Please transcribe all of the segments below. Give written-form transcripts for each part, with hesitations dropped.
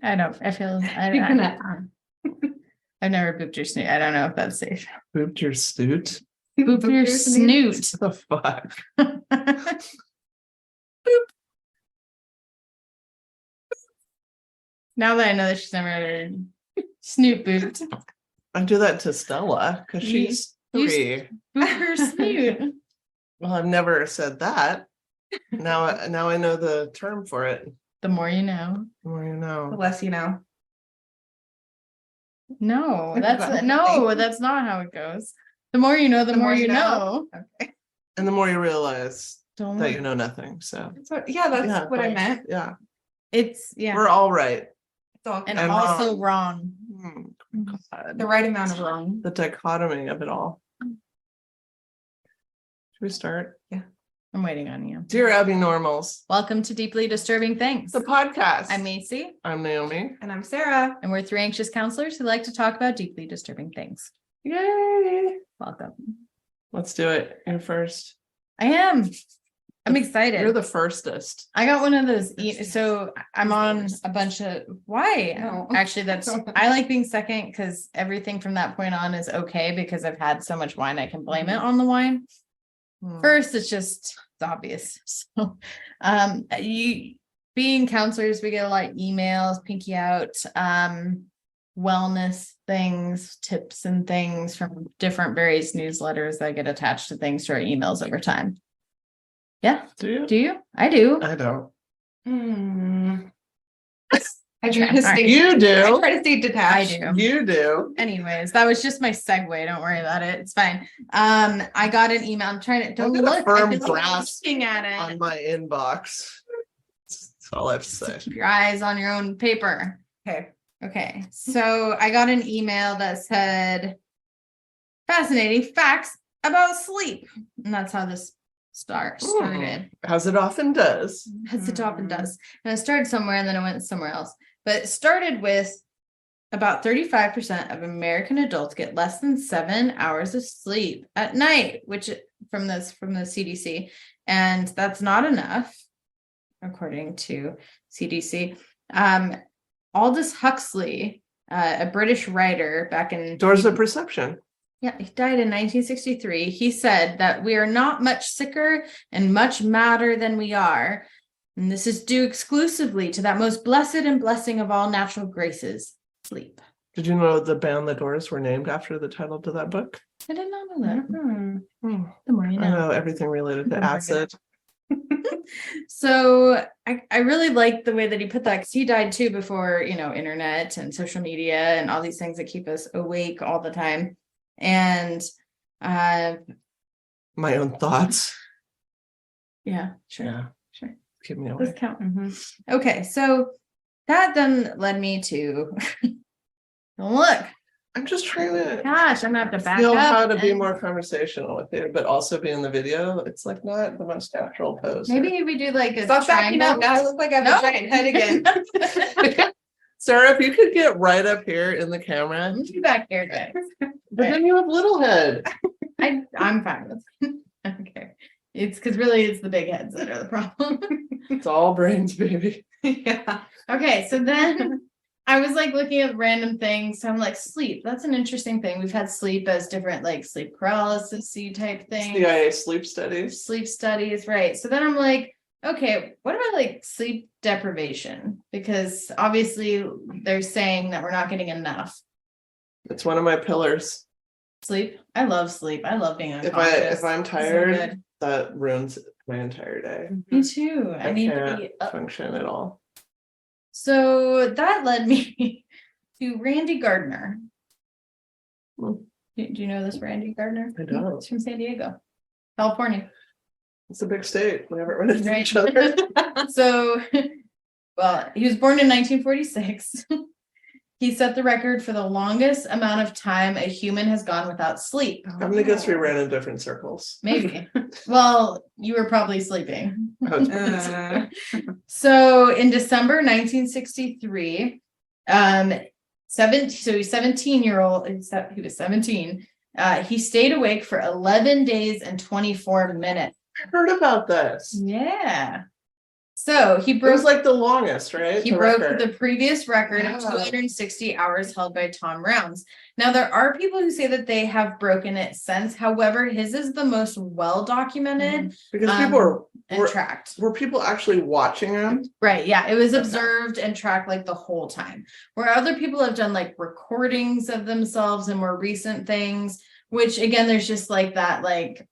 I don't. I feel. I've never booped your snoot. I don't know if that's safe. Booped your snoot? Boop your snoot. What the fuck? Boop. Now that I know that she's never heard snoot booped. I do that to Stella because she's 3. Boop her snoot. Well, I've never said that. Now I know the term for it. The more you know. The more you know. The less you know. No, that's not how it goes. The more you know, the more you know. Okay. And the more you realize Don't that you know nothing. So That's what I meant. yeah. We're We're all right. It's all and I'm also wrong. God. the right amount of wrong. The dichotomy of it all. Should we start? Yeah. I'm waiting on you. Dear Abby Normals, Welcome to Deeply Disturbing Things. the podcast. I'm Macy, I'm Naomi. And I'm Sarah. and we're 3 anxious counselors who like to talk about deeply disturbing things. Yay! Welcome. Let's do it. You're first. I am. I'm excited. You're the firstest. I got one of those. So I'm on a bunch of. Why? No. Actually, I like being second because everything from that point on is okay because I've had so much wine. I can blame it on the wine. First, it's obvious. So, being counselors, we get a lot of emails, pinky out, wellness things, tips and things from different various newsletters that get attached to things to our emails over time. Yeah. Do you? Do you? I do. I don't. I try to stay. You do. I try to stay detached. I do. You do. Anyways, that was just my segue. Don't worry about it. It's fine. I got an email. I'm trying to don't I've got a look. firm I'm just grasp looking at On it. my inbox. That's all I have to say. Keep your eyes on your own paper. Okay. Okay. So I got an email that said fascinating facts about sleep. And that's how this started. As it often does. As it often does. And I started somewhere and then I went somewhere else. But it started with about 35% of American adults get less than 7 hours of sleep at night, which from the CDC. And that's not enough, according to CDC. Aldous Huxley, a British writer back in Doors of Perception. Yeah, he died in 1963. He said that we are not much sicker and much madder than we are. And this is due exclusively to that most blessed and blessing of all natural graces, sleep. Did you know the band The Doors were named after the title to that book? I did not know that. Hmm. The more you I know. know everything related to Don't forget. acid. So I really like the way that he put that because he died too before, internet and social media and all these things that keep us awake all the time. And My own thoughts. yeah, sure. Yeah. Sure. Keep me Let's awake. count. Okay, so that then led me to look. I'm just trying to Gosh, I'm gonna have to back feel up. how to be and more conversational with you, but also be in the video. It's like not the most natural pose. Maybe we do like a Stop backing up. Now I look like I have No. a giant head again. Sarah, if you could get right up here in the camera, do back here, guys. but then you have little head. I'm fine with it. Okay. It's because really it's the big heads that are the problem. It's all brains, baby. Yeah. Okay, so then I was like looking at random things. So I'm like, sleep. That's an interesting thing. We've had sleep as different like sleep paralysis type things. CIA sleep studies. Sleep studies, right? So then I'm like, okay, what about like sleep deprivation? Because obviously they're saying that we're not getting enough It's one of my pillars. sleep. I love sleep. I love being If unconscious. I'm So tired, good. that ruins my entire day. Me too. I need to can't be up. function at all. So that led me to Randy Gardner. Hmm. Do you know this Randy Gardner? I don't. It's from San Diego, California. It's a big state. We haven't run into Right. each other. So Well, he was born in 1946. He set the record for the longest amount of time a human has gone without sleep. I'm gonna guess we ran in different circles. Maybe. Well, you were probably sleeping. Uh, So in December 1963, so he's 17-year-old, he was 17. He stayed awake for 11 days and 24 minutes. I heard about this. Yeah. So he It broke was like the longest, right? he The broke record. the previous record of Yeah. 260 hours held by Tom Rounds. Now, there are people who say that they have broken it since. However, his is the most well documented Because people and were tracked. were people actually watching him? Right. Yeah. It was Okay. observed and tracked like the whole time. Where other people have done like recordings of themselves and more recent things, which again, there's just like that, like,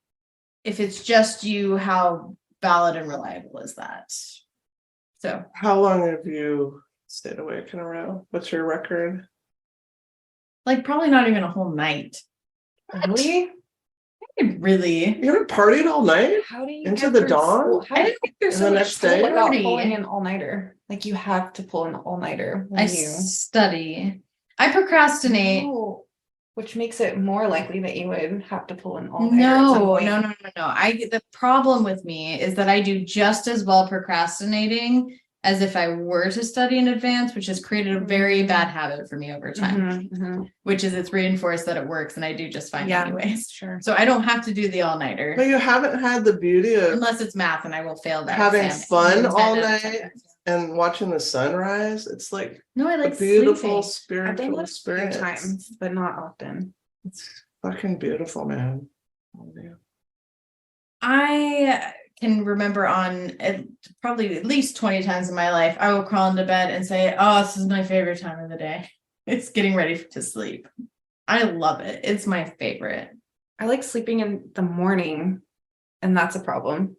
if it's just you, how valid and reliable is that? So How long have you stayed awake in a row? What's your record? like probably not even a whole night. really? Really. You haven't partied all night? How do you Into get the through dawn? school? How do you get through And so the much next school day? without 30. pulling an all-nighter? Like you have to pull an all-nighter when I you study. I procrastinate. No, which makes it more likely that you would have to pull an all-nighter at some No, point. no. The problem with me is that I do just as well procrastinating as if I were to study in advance, which has created a very bad habit for me over time, Mhm, mhm. which is it's reinforced that it works and I do just fine Yeah, anyways. sure. So I don't have to do the all-nighter But you haven't had the beauty of unless it's math and I will fail that having exam fun 10 all out of 10 night times. and watching the sunrise. It's like No, I a like beautiful sleeping. I've done spiritual that a few experience. times, but not often. It's fucking beautiful, man. Oh, man. I can remember probably at least 20 times in my life, I will crawl into bed and say, oh, this is my favorite time of the day. It's getting ready to sleep. I love it. It's my favorite. I like sleeping in the morning, and that's a problem.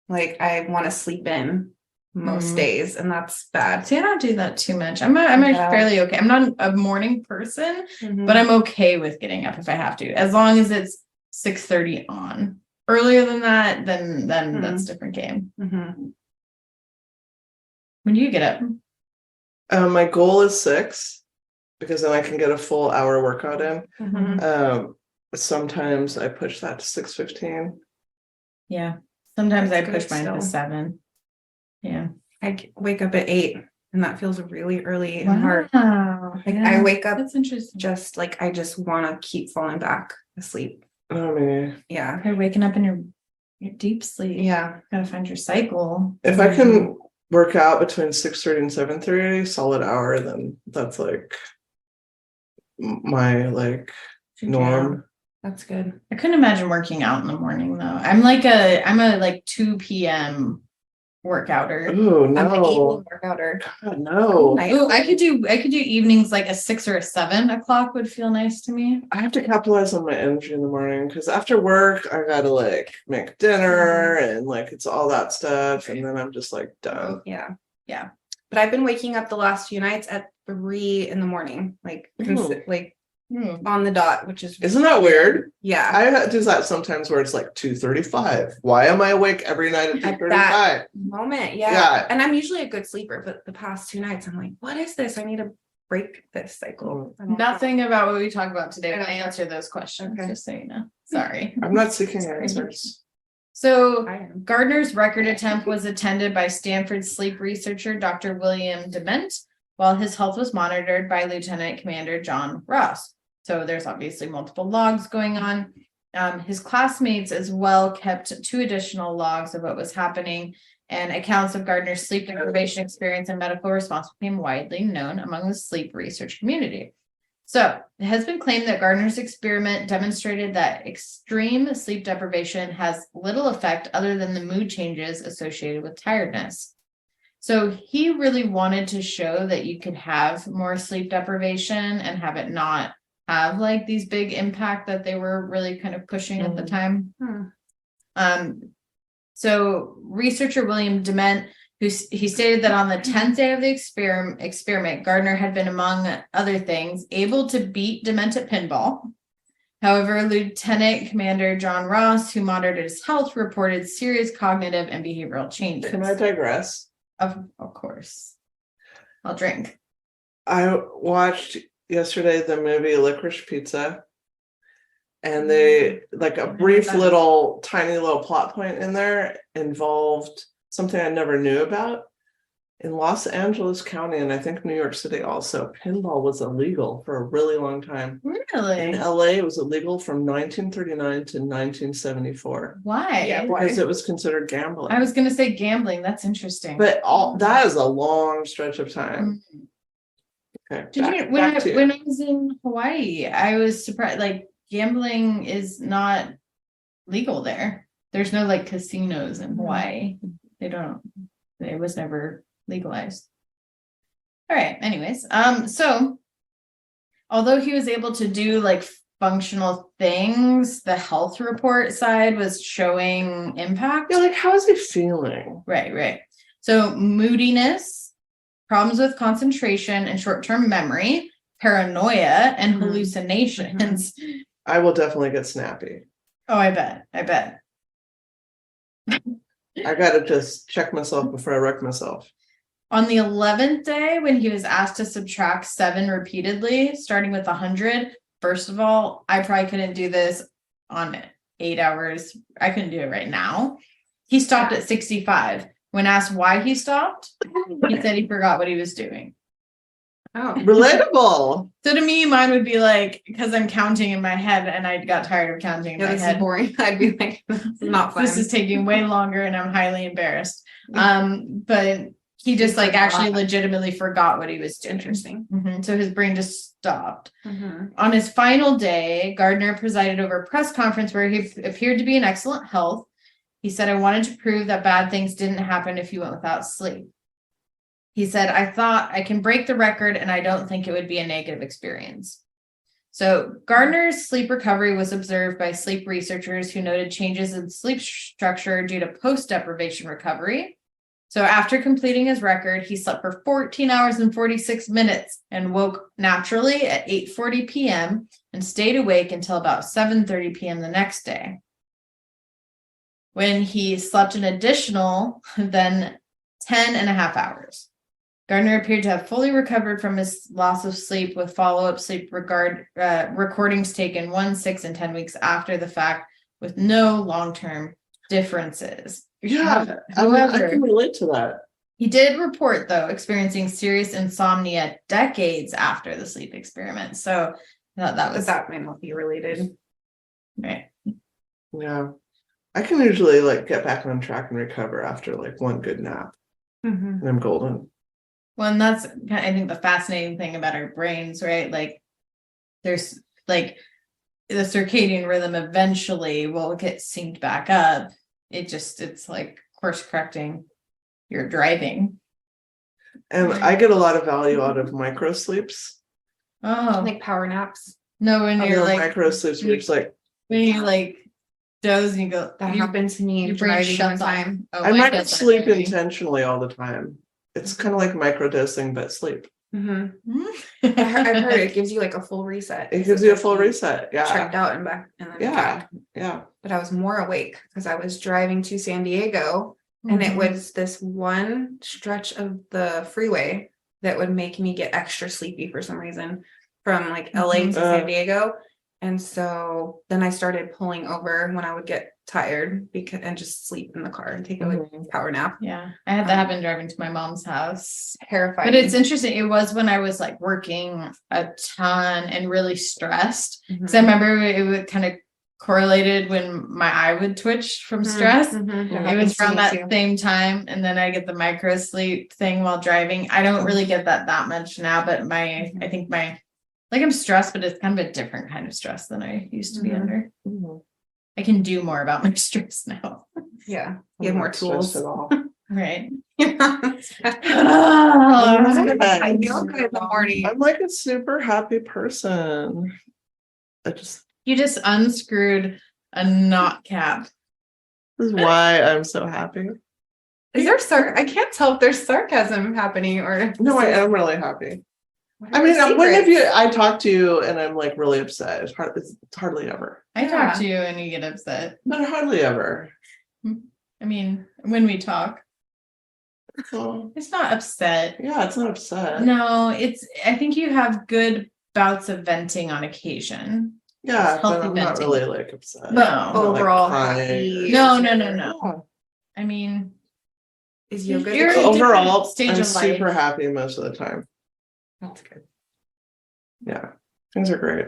Like I want to sleep in most Mm. days, and that's bad. See, I don't do that too much. I'm Yeah. fairly okay. I'm not a morning person, Mhm. but I'm okay with getting up if I have to, as long as it's 6:30 on. Earlier than that, then that's a different game. Mhm. When do you get up? My goal is 6 because then I can get a full hour workout in. Mhm. Sometimes I push that to 6:15. Yeah. Sometimes That's I push good mine to still. 7. Yeah. Wake up at 8, and that feels really early and hard. Wow. Like Yeah, I wake up that's interesting. just like I just want to keep falling back asleep. Oh man. Yeah. You're waking up in your deep sleep. Yeah. Gotta find your cycle. If I can work out between 6:30 and 7:30, solid hour, then that's like my like norm. That's good. I couldn't imagine working out in the morning though. I'm a like 2 p.m. workouter. Oh I'm an no. evening workouter. God, no. Ooh, I could do evenings like a 6 or a 7 o'clock would feel nice to me. I have to capitalize on my energy in the morning because after work I gotta like make dinner and like it's all that stuff and then I'm just like done. Yeah. Yeah. But I've been waking up the last few nights at 3 in the morning, like like on the dot, which is Isn't that weird? Yeah. I do that sometimes where it's like 2:35. Why am I awake every night at At 2:35? that moment. Yeah. Yeah. And I'm usually a good sleeper, but the past 2 nights I'm like, what is this? I need to break this cycle. I don't know. Nothing about what we talk about today I will don't know. answer those questions, Okay. just so you know. Sorry. I'm not seeking Sorry. answers. So I am. Gardner's record attempt was attended by Stanford sleep researcher Dr. William Dement, while his health was monitored by Lieutenant Commander John Ross. So there's obviously multiple logs going on. His classmates as well kept 2 additional logs of what was happening, and accounts of Gardner's sleep deprivation experience and medical response became widely known among the sleep research community. So it has been claimed that Gardner's experiment demonstrated that extreme sleep deprivation has little effect other than the mood changes associated with tiredness. So he really wanted to show that you could have more sleep deprivation and have it not have like these big impact that they were really kind of pushing at the time. So researcher William Dement, he stated that on the 10th day of the experiment, Gardner had been, among other things, able to beat Dement at pinball. However, Lieutenant Commander John Ross, who monitored his health, reported serious cognitive and behavioral changes. Can I digress? Of course. I'll drink. I watched yesterday the movie Licorice Pizza, and they like a brief little tiny little plot point in there involved something I never knew about. In Los Angeles County, and I think New York City also, pinball was illegal for a really long time. Really? In LA, it was illegal from 1939 to 1974. Why? Yeah, why? Because it was considered gambling. I was gonna say gambling. That's interesting. But all that is a long stretch of time. Mhm. Okay. Did you when I was in Hawaii, I was surprised. Like gambling is not legal there. There's no like casinos in Hawaii. They don't. It was never legalized. All right. Anyways, so although he was able to do like functional things, the health report side was showing impact. You're like, how is he feeling? Right. So moodiness, problems with concentration and short-term memory, paranoia, and hallucinations. I will definitely get snappy. Oh, I bet. I gotta just check myself before I wreck myself. On the 11th day, when he was asked to subtract 7 repeatedly, starting with 100, first of all, I probably couldn't do this on 8 hours. I couldn't do it right now. He stopped at 65. When asked why he stopped, he said he forgot what he was doing. Oh, Relatable. So to me, mine would be like, because I'm counting in my head and I got tired of counting in yeah, my this head. is boring. I'd be like, this is not fun. This is taking way longer and I'm highly embarrassed. But he just like actually legitimately forgot what he was doing. Interesting. So his brain just stopped. On his final day, Gardner presided over a press conference where he appeared to be in excellent health. He said, I wanted to prove that bad things didn't happen if you went without sleep. He said, I thought I can break the record and I don't think it would be a negative experience. So Gardner's sleep recovery was observed by sleep researchers who noted changes in sleep structure due to post-deprivation recovery. So after completing his record, he slept for 14 hours and 46 minutes and woke naturally at 8:40 p.m. and stayed awake until about 7:30 p.m. the next day, when he slept an additional then 10 and a half hours. Gardner appeared to have fully recovered from his loss of sleep, with follow-up sleep recordings taken 1, 6, and 10 weeks after the fact, with no long-term differences. Yeah, I can relate to that. He did report, though, experiencing serious insomnia decades after the sleep experiment. So I thought that may not be related. right. Yeah. I can usually like get back on track and recover after like one good nap. And I'm golden. Well, and that's I think the fascinating thing about our brains, right? Like there's like the circadian rhythm eventually will get synced back up. It's like course correcting your driving. And I get a lot of value out of micro sleeps. Oh, Like power naps. no, when you're like micro sleeps, where it's like when you like doze and you go, That happened to me your brain driving one shuts off. time. Oh, I mine might does that sleep very- intentionally all the time. It's kind of like microdosing, but sleep. I've heard it gives you like a full reset. It gives you a full reset. Yeah. Checked out and back and then back. Yeah. But I was more awake because I was driving to San Diego, and it was this one stretch of the freeway that would make me get extra sleepy for some reason, from like LA to San Diego. And so then I started pulling over when I would get tired and just sleep in the car and take a power nap. Yeah, I had that happen driving to my mom's house. Terrifying. But it's interesting. It was when I was like working a ton and really stressed. Because I remember it would kind of correlated when my eye would twitch from stress. It was around that same time. And then I get the micro sleep thing while driving. I don't really get that much now, but I think I'm stressed, but it's kind of a different kind of stress than I used to be under. I can do more about my stress now. Yeah. You have more tools. At all. Right. I feel good in the morning. I'm like a super happy person. You just unscrewed a knot cap. This is why I'm so happy. Is there I can't tell if there's sarcasm happening or No, I am really happy. I mean, when have I talk to you and I'm like really upset? It's hardly ever. I talk to you and you get upset. But hardly ever. I mean, when we talk. Oh, It's not upset. yeah, it's not upset. No, I think you have good bouts of venting on occasion. Yeah, It's but healthy I'm not venting. really like upset. No. I'm not, like, Overall crying happy. or- No. I mean, Is yoga You're- the key? Overall, stage I'm of life. super happy most of the time. That's good. Yeah, things are great.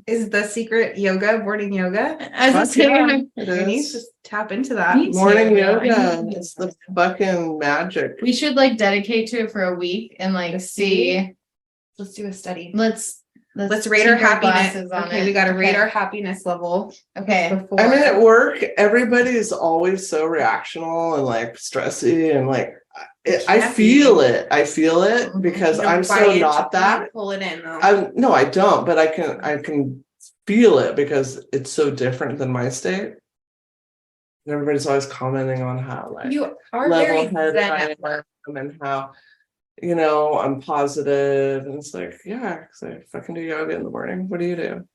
Is the secret yoga, morning yoga? as a Fuck yeah, saying, it I need to is. tap into that. Me too. Morning I yoga. need to It's do the that. fucking magic. we should like dedicate to it for a week and like Let's see. Let's do a study. Let's Rate our keep happiness. glasses on Okay, it. we got to Okay. rate our happiness level Okay. before. I mean, at work, everybody's always so reactional and like stressy and like I Can't feel be. it. I feel it Mhm. because You don't I'm buy so into not it, that. Pull it in though. No, I don't, but I can feel it because it's so different than my state. And everybody's always commenting on how like You are very level-headed zen I at work. am and how I'm positive, and it's like, yeah, because I fucking do yoga in the morning. What do you do?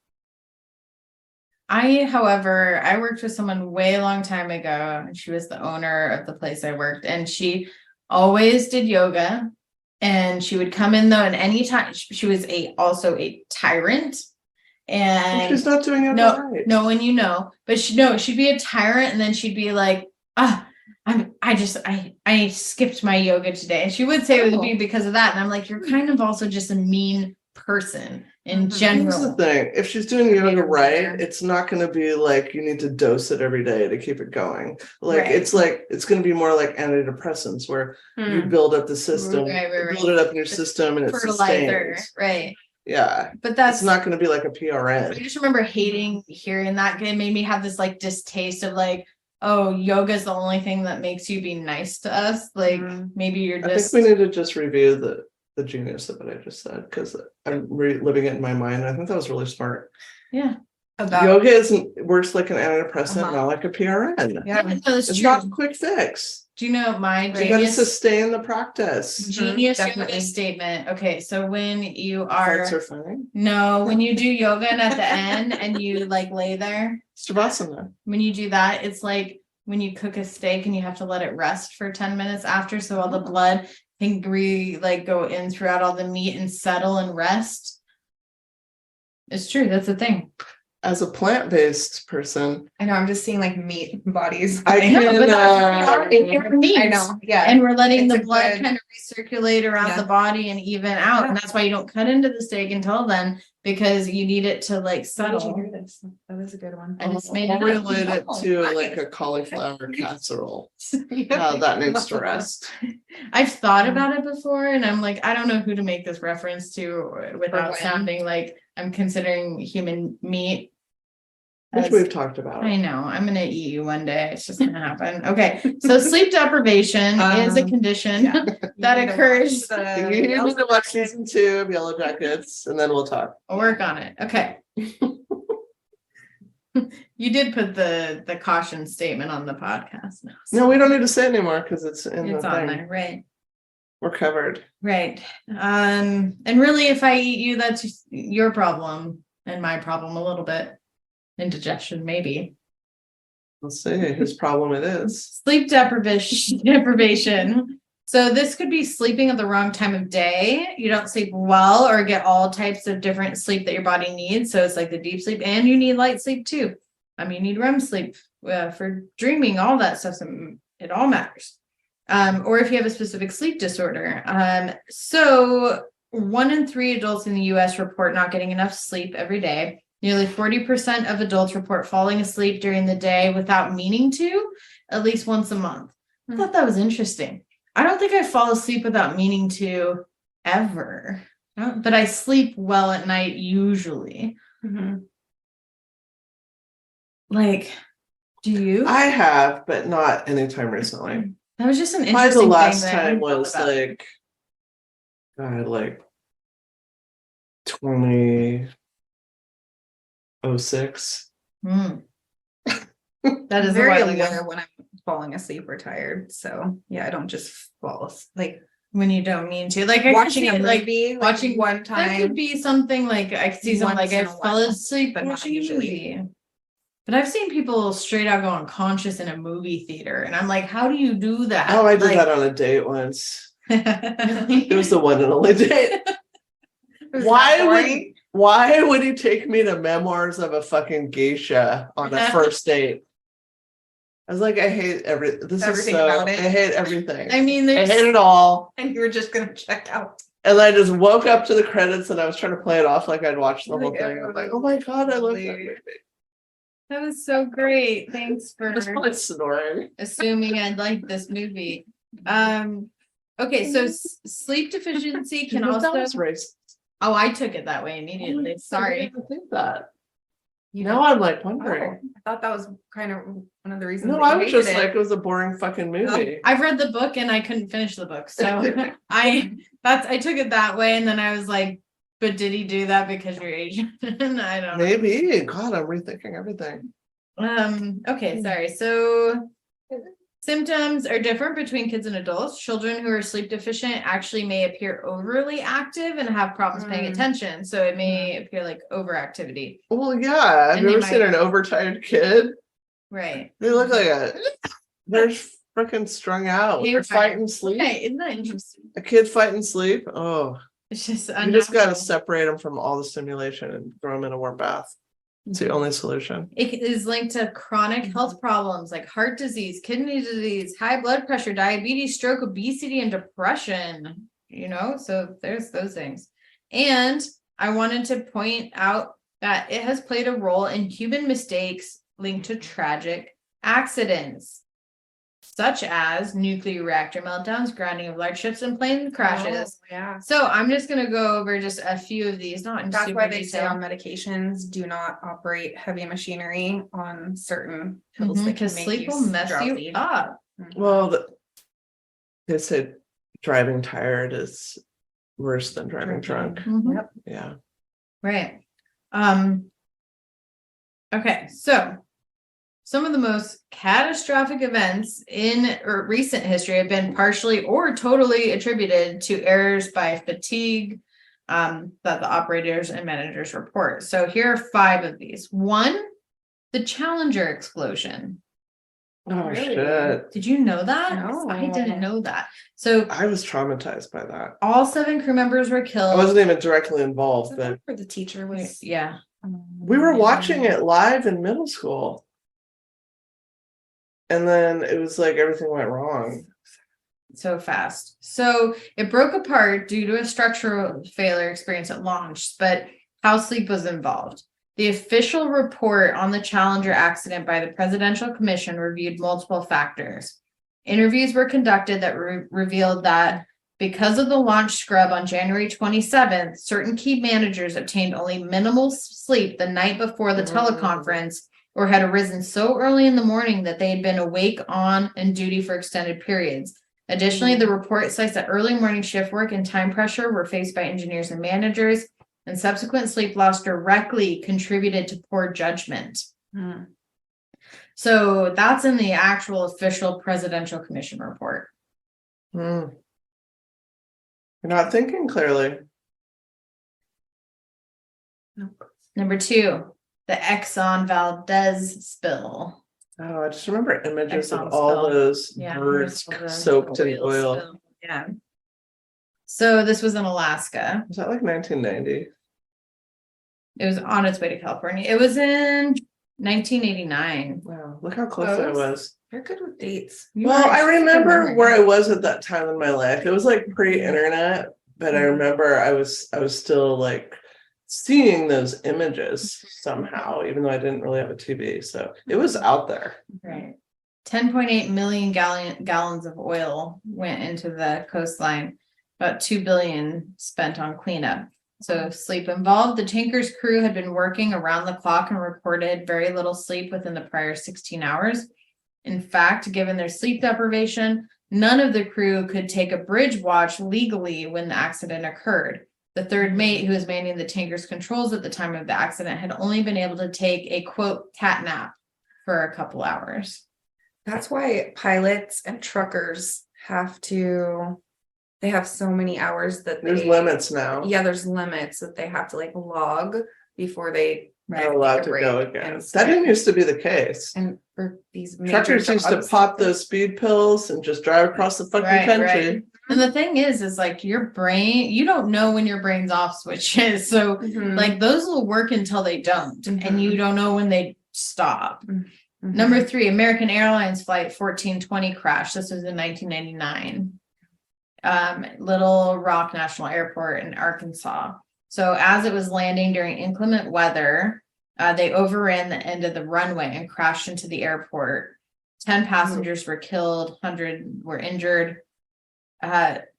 However, I worked with someone way long time ago, and she was the owner of the place I worked, and she always did yoga. And she would come in though, and anytime she was also a tyrant. And She's not doing it right. no one but she'd be a tyrant, and then she'd be like, I skipped my yoga today. And she would say it would be because of that. And I'm like, you're kind of also just a mean person in Mhm. general. Here's the thing: if she's doing I made yoga her right, better. it's not going to be like you need to dose it every day to keep it going. Like Right. it's going to be more like antidepressants, where you Hmm. build up the system, Right. build it up in your The system, and it fertilizer, sustains. right? Yeah, But that's it's not going to be like a I PRN. just remember hating hearing that. It made me have this like distaste of like, oh, yoga is the only thing that makes you be nice to us. Like maybe you're I just think we need to just review the genius of what I just said, because I'm reliving it in my mind. I think that was really smart. yeah. About Yoga works like an antidepressant, Uh-huh. not like a PRN. yeah. No, that's It's true. not a quick fix. Do you know my You got to genius sustain the practice. yoga definitely. statement? Okay, so when you Farts are are funny. no, when you do yoga and at the end and you like lay there, Stavasana. when you do that, it's like when you cook a steak and you have to let it rest for 10 minutes after, so all the blood can go in throughout all the meat and settle and rest. It's true, that's the thing. As a plant-based person, I know. I'm just seeing like meat bodies. I know, can. but that's meat. I know. Yeah. And we're letting It's the a blood good- kind of recirculate around Yeah. the body and even out. And Yeah. that's why you don't cut into the steak until then, because you need it to like Where did you settle. hear this? That was a good one. I just made I'll it up. relate it to like a cauliflower casserole. How that needs to rest. I've thought about it before, and I'm like, I don't know who to make this reference to without when? sounding like I'm considering human meat. Which as- we've talked about. I know, I'm gonna eat you one day. It's just gonna happen. Okay, so sleep deprivation is a condition yeah. that You need to occurs. watch You the need Yellow to watch Jacket. season 2 of Yellow Jackets, and then we'll talk. I'll work on it. Okay. You did put the caution statement on the podcast now. so No, we don't need to say it anymore because it's in it's the on thing. there, right? We're covered. Right. And really, if I eat you, that's just your problem and my problem a little bit. Indigestion, maybe. Let's see whose problem it is. Sleep deprivation. So this could be sleeping at the wrong time of day. You don't sleep well or get all types of different sleep that your body needs. So it's like the deep sleep, and you need light sleep too. You need REM sleep for dreaming, all that stuff. So it all matters. Or if you have a specific sleep disorder. So 1 in 3 adults in the US report not getting enough sleep every day. Nearly 40% of adults report falling asleep during the day without meaning to, at least once a month. I thought that was interesting. I don't think I fall asleep without meaning to ever, but I sleep well at night usually. Mhm. Like, do you? I have, but not anytime recently. That was just an Probably interesting the last thing that I time hadn't thought was about. like, God, 2006. That is I'm a very while ago. aware when I'm falling asleep or tired. So yeah, I don't just fall asleep. When you don't mean to, like I could Watching see a it, like movie, watching one that could time. be something like I could see something Once like I in a fell while, asleep but not watching a usually. movie. But I've seen people straight out go unconscious in a movie theater, and I'm like, how do you do that? Oh, I did Like- that on a date once. It was the one and only date. Why would he take me to Memoirs of a Fucking Geisha on a first date? I was like, I hate Everything about it. I hate everything. I mean, I there's hate it all. And you were just gonna check out. And I just woke up to the credits and I was trying to play it off like I'd watched the whole Like, thing. I'm like, oh my God, I love that totally. movie. that was so great. Thanks for Just like snoring. assuming I'd like this movie. Okay, so sleep deficiency can That also. was racist. Oh, I took it that way immediately. I Sorry. didn't think that. You Now I'm like wondering. Oh, I thought that was kind of one of the reasons. No, that I you was hated just it. like, it was a boring fucking movie. I've read the book and I couldn't finish the book. So I took it that way, and then I was like, but did he do that because you're Asian? I don't know. Maybe. God, I'm rethinking everything. Okay, sorry. So symptoms are different between kids and adults. Children who are sleep deficient actually may appear overly active and have problems paying attention. So it may appear like overactivity. Well, yeah. Have And you they ever seen might- an overtired kid? Right. They look like they're freaking strung out. They're fighting sleep. Right. Isn't that interesting? A kid fighting sleep. Oh, It's just you just got to unnatural. separate them from all the stimulation and throw them in a warm bath. It's the only solution. It is linked to chronic health problems like heart disease, kidney disease, high blood pressure, diabetes, stroke, obesity, and depression. So there's those things. And I wanted to point out that it has played a role in human mistakes linked to tragic accidents, such as nuclear reactor meltdowns, grounding of large ships, and plane crashes. Oh, yeah. So I'm just going to go over just a few of these, not in That's super why they say detail. on medications, do not operate heavy machinery on certain pills that can Because make sleep you will mess drowsy. you up. Mhm. Well, they said driving tired is worse than driving drunk. Mhm. Yep. Yeah. Right. Okay, so some of the most catastrophic events in recent history have been partially or totally attributed to errors by fatigue that the operators and managers report. So here are 5 of these. 1, the Challenger explosion. Oh, Really? shit. Did you know that? No. I didn't know that. So I was traumatized by that. all 7 crew members were I killed. wasn't even directly involved, Was but that where the teacher was? Yeah. we were watching it live in middle school. And then it was like everything went wrong. So fast. So it broke apart due to a structural failure experience at launch, but how sleep was involved. The official report on the Challenger accident by the Presidential Commission reviewed multiple factors. Interviews were conducted that revealed that because of the launch scrub on January 27th, certain key managers obtained only minimal sleep the night before the teleconference, or had arisen so early in the morning that they had been awake on and duty for extended periods. Additionally, the report cites that early morning shift work and time pressure were faced by engineers and managers, and subsequent sleep loss directly contributed to poor judgment. Hmm. So that's in the actual official Presidential Commission report. You're not thinking clearly. Nope. Number 2, the Exxon Valdez spill. Oh, I just remember images Exxon of all spill. those Yeah, birds there's all the soaked in oil. spill. Yeah. So this was in Alaska. Was that like 1990? It was on its way to California. It was in 1989. Wow, look how close I was. You're good with dates. Well, I remember where I was at that time in my life. It was like pre-internet, but I remember I was still like seeing those images somehow, even though I didn't really have a TV. So it was out there. Right. 10.8 million gallons of oil went into the coastline. About 2 billion spent on cleanup. So sleep involved. The tanker's crew had been working around the clock and reported very little sleep within the prior 16 hours. In fact, given their sleep deprivation, none of the crew could take a bridge watch legally when the accident occurred. The third mate, who was manning the tanker's controls at the time of the accident, had only been able to take a quote cat nap for a couple hours. That's why pilots and truckers they have so many hours that There's limits now. Yeah, there's limits that they have to like log before they are allowed to go break again. and That didn't used to be the case. And for these major Truckers used to jobs- pop those speed pills and just drive across the fucking Right, country. right. And the thing is like your brain, you don't know when your brain's off switch is. So Mhm. like those will work until they don't. And you don't know when they stop. Mhm. Number 3, American Airlines flight 1420 crash. This was in 1999. Little Rock National Airport in Arkansas. So as it was landing during inclement weather, they overran the end of the runway and crashed into the airport. 10 passengers were killed, 100 were injured.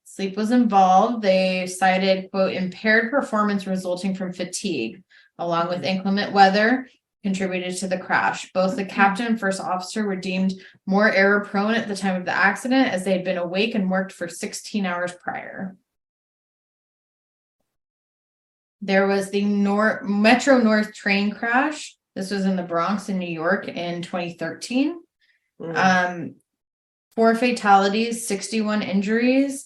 Sleep was involved. They cited, quote, impaired performance resulting from fatigue, along with inclement weather, contributed to the crash. Both the captain and first officer were deemed more error prone at the time of the accident, as they had been awake and worked for 16 hours prior. There was the Metro North train crash. This was in the Bronx in New York in 2013. 4 fatalities, 61 injuries.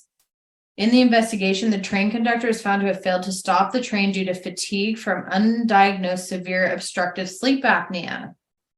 In the investigation, the train conductor is found to have failed to stop the train due to fatigue from undiagnosed severe obstructive sleep apnea.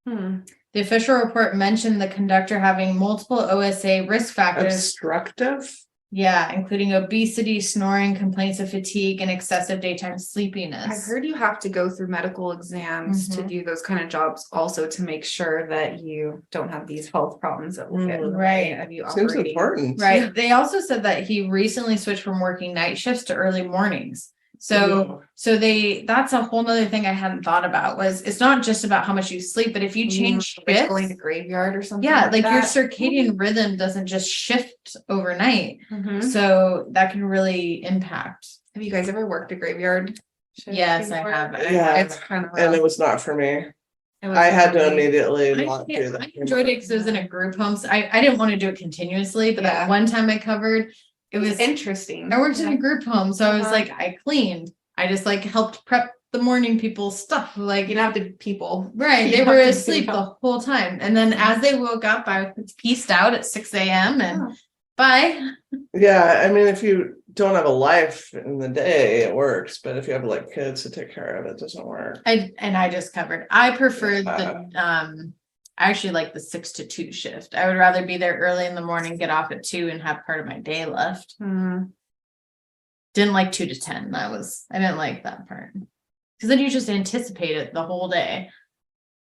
The official report mentioned the conductor having multiple OSA risk factors. Obstructive? Yeah, including obesity, snoring, complaints of fatigue, and excessive daytime sleepiness. I've heard you have to go through medical exams to do those kind of jobs also to make sure that you don't have these health problems that will get in the way of you Seems operating. important. Right. They also said that he recently switched from working night shifts to early mornings. So that's a whole nother thing I hadn't thought about, was it's not just about how much you sleep, but if you change Like shifts, going to graveyard or something. yeah, like your that. circadian rhythm doesn't just shift overnight. Mhm. So that can really impact. Have you guys ever worked a graveyard shift Yes, I before? have. Yeah. It's kind of And it was not for me. it was I had to really- immediately not do that. I enjoyed it because it was in a group home. So I didn't want to do it continuously, but that Yeah. one time I covered, it was interesting. I worked in a group home, so I was Uh-huh. like, I cleaned. I just like helped prep the morning people's stuff. Like, You don't have to people. right, You they don't were have to do asleep that. the whole time. And then as they woke up, I pieced out at 6 a.m. and Oh. bye. Yeah, I mean, if you don't have a life in the day, it works. But if you have like kids to take care of, it doesn't work. I just covered. I preferred the I actually like the 6 to 2 shift. I would rather be there early in the morning, get off at 2 and have part of my day left. Didn't like 2 to 10. I didn't like that part. Because then you just anticipate it the whole day.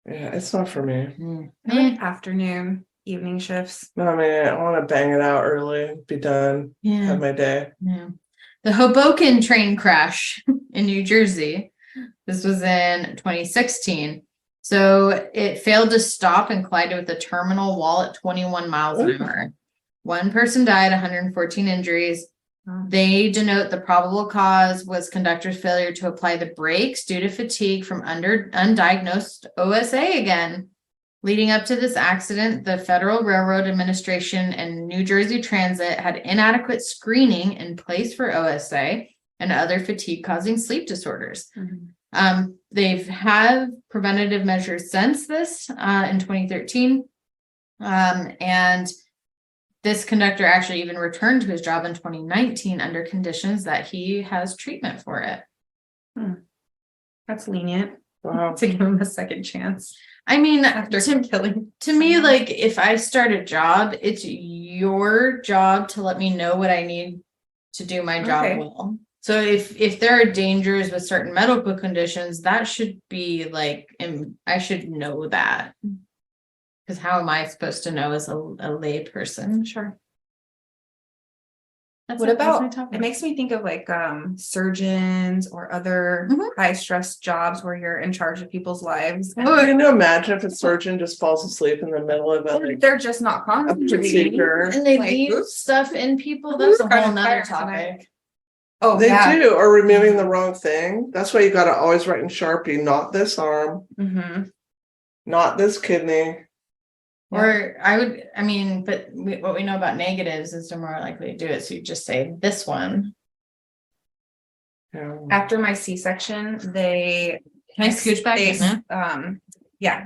Yeah, it's not for me. I like afternoon, evening shifts. No, man, I want to bang it out early, be done, Yeah. have my day. Yeah. The Hoboken train crash in New Jersey. This was in 2016. So it failed to stop and collided with the terminal wall at 21 miles an hour. One person died, 114 injuries. They denote the probable cause was conductor's failure to apply the brakes due to fatigue from undiagnosed OSA again. Leading up to this accident, the Federal Railroad Administration and New Jersey Transit had inadequate screening in place for OSA and other fatigue-causing sleep disorders. They've had preventative measures since this in 2013. And this conductor actually even returned to his job in 2019 under conditions that he has treatment for it. That's lenient. Wow. To give him a second chance. I mean, After killing. to me, like if I start a job, it's your job to let me know what I need to do my job Okay. well. So if there are dangers with certain medical conditions, that should be like, I should know that. Because how am I supposed to know as a lay person? Sure. That's What it, that's my about, topic. it makes me think of like surgeons or other high stress jobs where you're in charge of people's lives. And Can you imagine if a surgeon just falls asleep in the middle of it? they're just not concentrating. procedure. And they like, leave oops. stuff in people. That's a Oops, got whole a nother fire tonight. topic. Oh, They yeah. do, or removing the wrong thing. That's why you got to always write in Sharpie, not this arm, not this kidney. Or but what we know about negatives is they're more likely to do it. So you just say this one. Yeah. After my C-section, they Can I scooch back in now?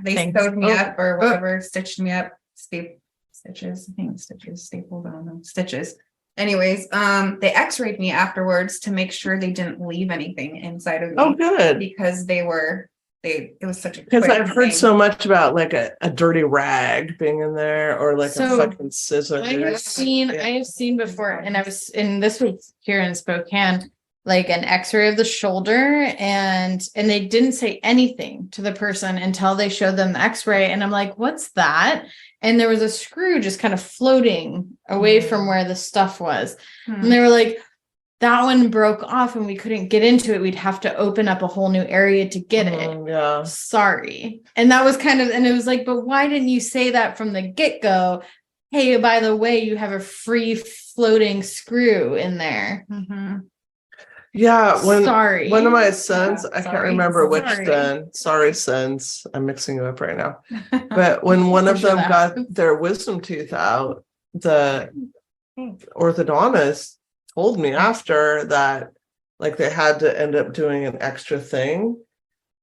they Thanks. sewed me Oh, up or whatever, stitched me up, stitches, I think stitches, stapled, I don't know, stitches. Anyways, they x-rayed me afterwards to make sure they didn't leave anything inside of me. Oh, good. Because they were it was such a Because quick I've heard thing. so much about like a dirty rag being in there or like a So, fucking scissor. I have seen before, and this was here in Spokane, like an x-ray of the shoulder, and they didn't say anything to the person until they showed them the x-ray. And I'm like, what's that? And there was a screw just kind of floating away from where the stuff was. And they were like, that one broke off and we couldn't get into it. We'd have to open up a whole new area to get it. Yeah. Sorry. And that was kind of, and it was like, but why didn't you say that from the get-go? Hey, by the way, you have a free floating screw in there. Yeah. Sorry. One of my sons, I can't Sorry. remember which Sorry. son. Sorry, sons. I'm mixing you up right now. But when one of For sure them that got happens. their wisdom tooth out, the orthodontist told me after that, like they had to end up doing an extra thing.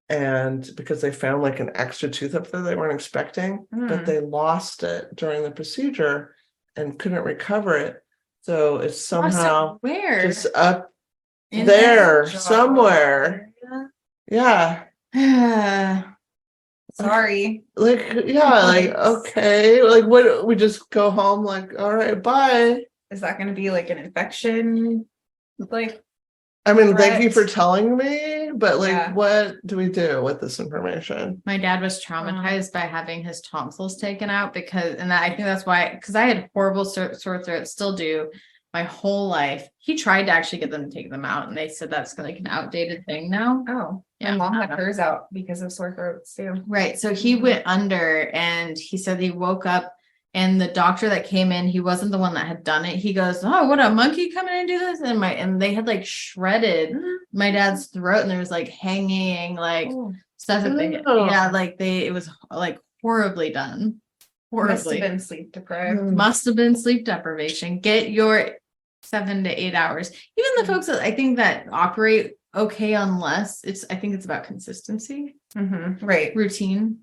And because they found like an extra tooth up there they weren't expecting, but they lost it during the procedure and couldn't recover it. So it's somehow Where? just up In there jaw somewhere. Yeah. Sorry. Like, yeah, like, okay. Like, what, we just go home, like, all right, bye. Is that going to be like an infection? Like, I mean, thank you for Correct. telling me, but like, Yeah. what do we do with this information? My dad was traumatized by having his tonsils taken out I think that's why, because I had horrible sore throat, still do my whole life. He tried to actually get them to take them out, and they said that's like an outdated thing now. oh, Yeah. my mom had hers out because of sore throats too. Right. So he went under, and he said he woke up, and the doctor that came in, he wasn't the one that had done it. He goes, "Oh, what a monkey coming in and do this!" And they had like shredded my dad's throat, and there was like hanging like stuff that they Oh. it was like horribly done. Must have Horribly. been sleep deprived. Must have been sleep deprivation. Get your 7 to 8 hours. Even the folks that I think that operate okay on less, I think it's about consistency, Right. routine,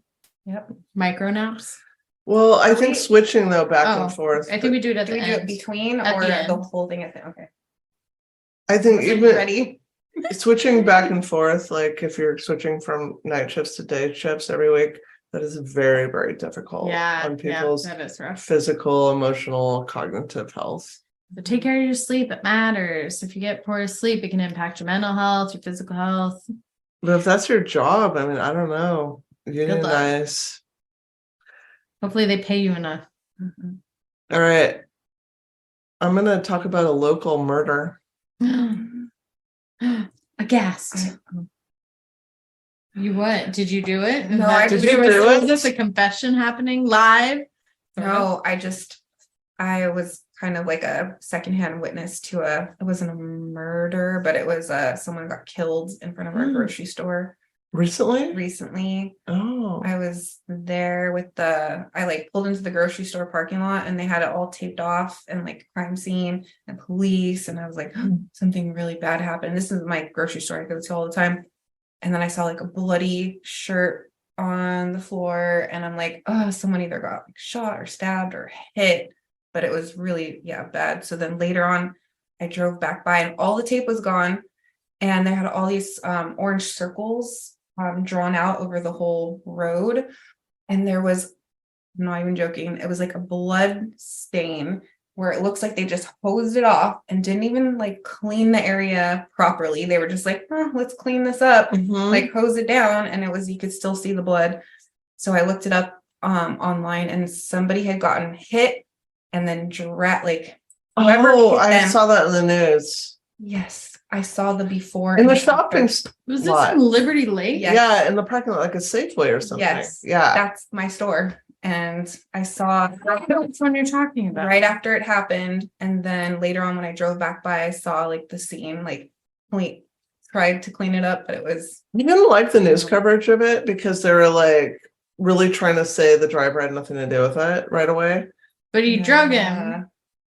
Yep. micro naps. Well, I think switching though back Oh, and forth. I think we do it at Do the we do it end. between At or the the end. whole thing at the okay. I think Wasn't even ready. switching back and forth, like if you're switching from night shifts to day shifts every week, that is very, very difficult on people's that is rough. physical, emotional, cognitive health. But take care of your sleep. It matters. If you get poor sleep, it can impact your mental health, your physical health. But if that's your job, I mean, I don't know. luck. Unionize. Hopefully they pay you enough. All right. I'm gonna talk about a local murder. Aghast. You what? Did you do it? No, I Did you do it? Was this a confession happening live? No, I was kind of like a secondhand witness to it wasn't a murder, but it was someone got killed in front of our grocery store Recently? recently. Oh. I was there I like pulled into the grocery store parking lot and they had it all taped off and like crime scene and police. And I was like, something really bad happened. This is my grocery store I go to all the time. And then I saw like a bloody shirt on the floor and I'm like, oh, someone either got like shot or stabbed or hit, but it was really, bad. So then later on I drove back by and all the tape was gone and they had all these orange circles drawn out over the whole road. And there was, I'm not even joking, it was like a blood stain where it looks like they just hosed it off and didn't even like clean the area properly. They were just like, let's clean this up, like hose it down. And you could still see the blood. So I looked it up online and somebody had gotten hit and then I saw that in the news. Yes, I saw the before. In the and shopping after. Was lot. this in Liberty Lake? Yes. Yeah, in the parking lot, like a Safeway or something. Yes. Yeah. That's my store. And I saw Which one you're talking about? right after it happened. And then later on when I drove back by, I saw like the scene, like tried to clean it up, but it was. You didn't like the news coverage of it because they were like really trying to say the driver had nothing to do with it right away. But you drug him,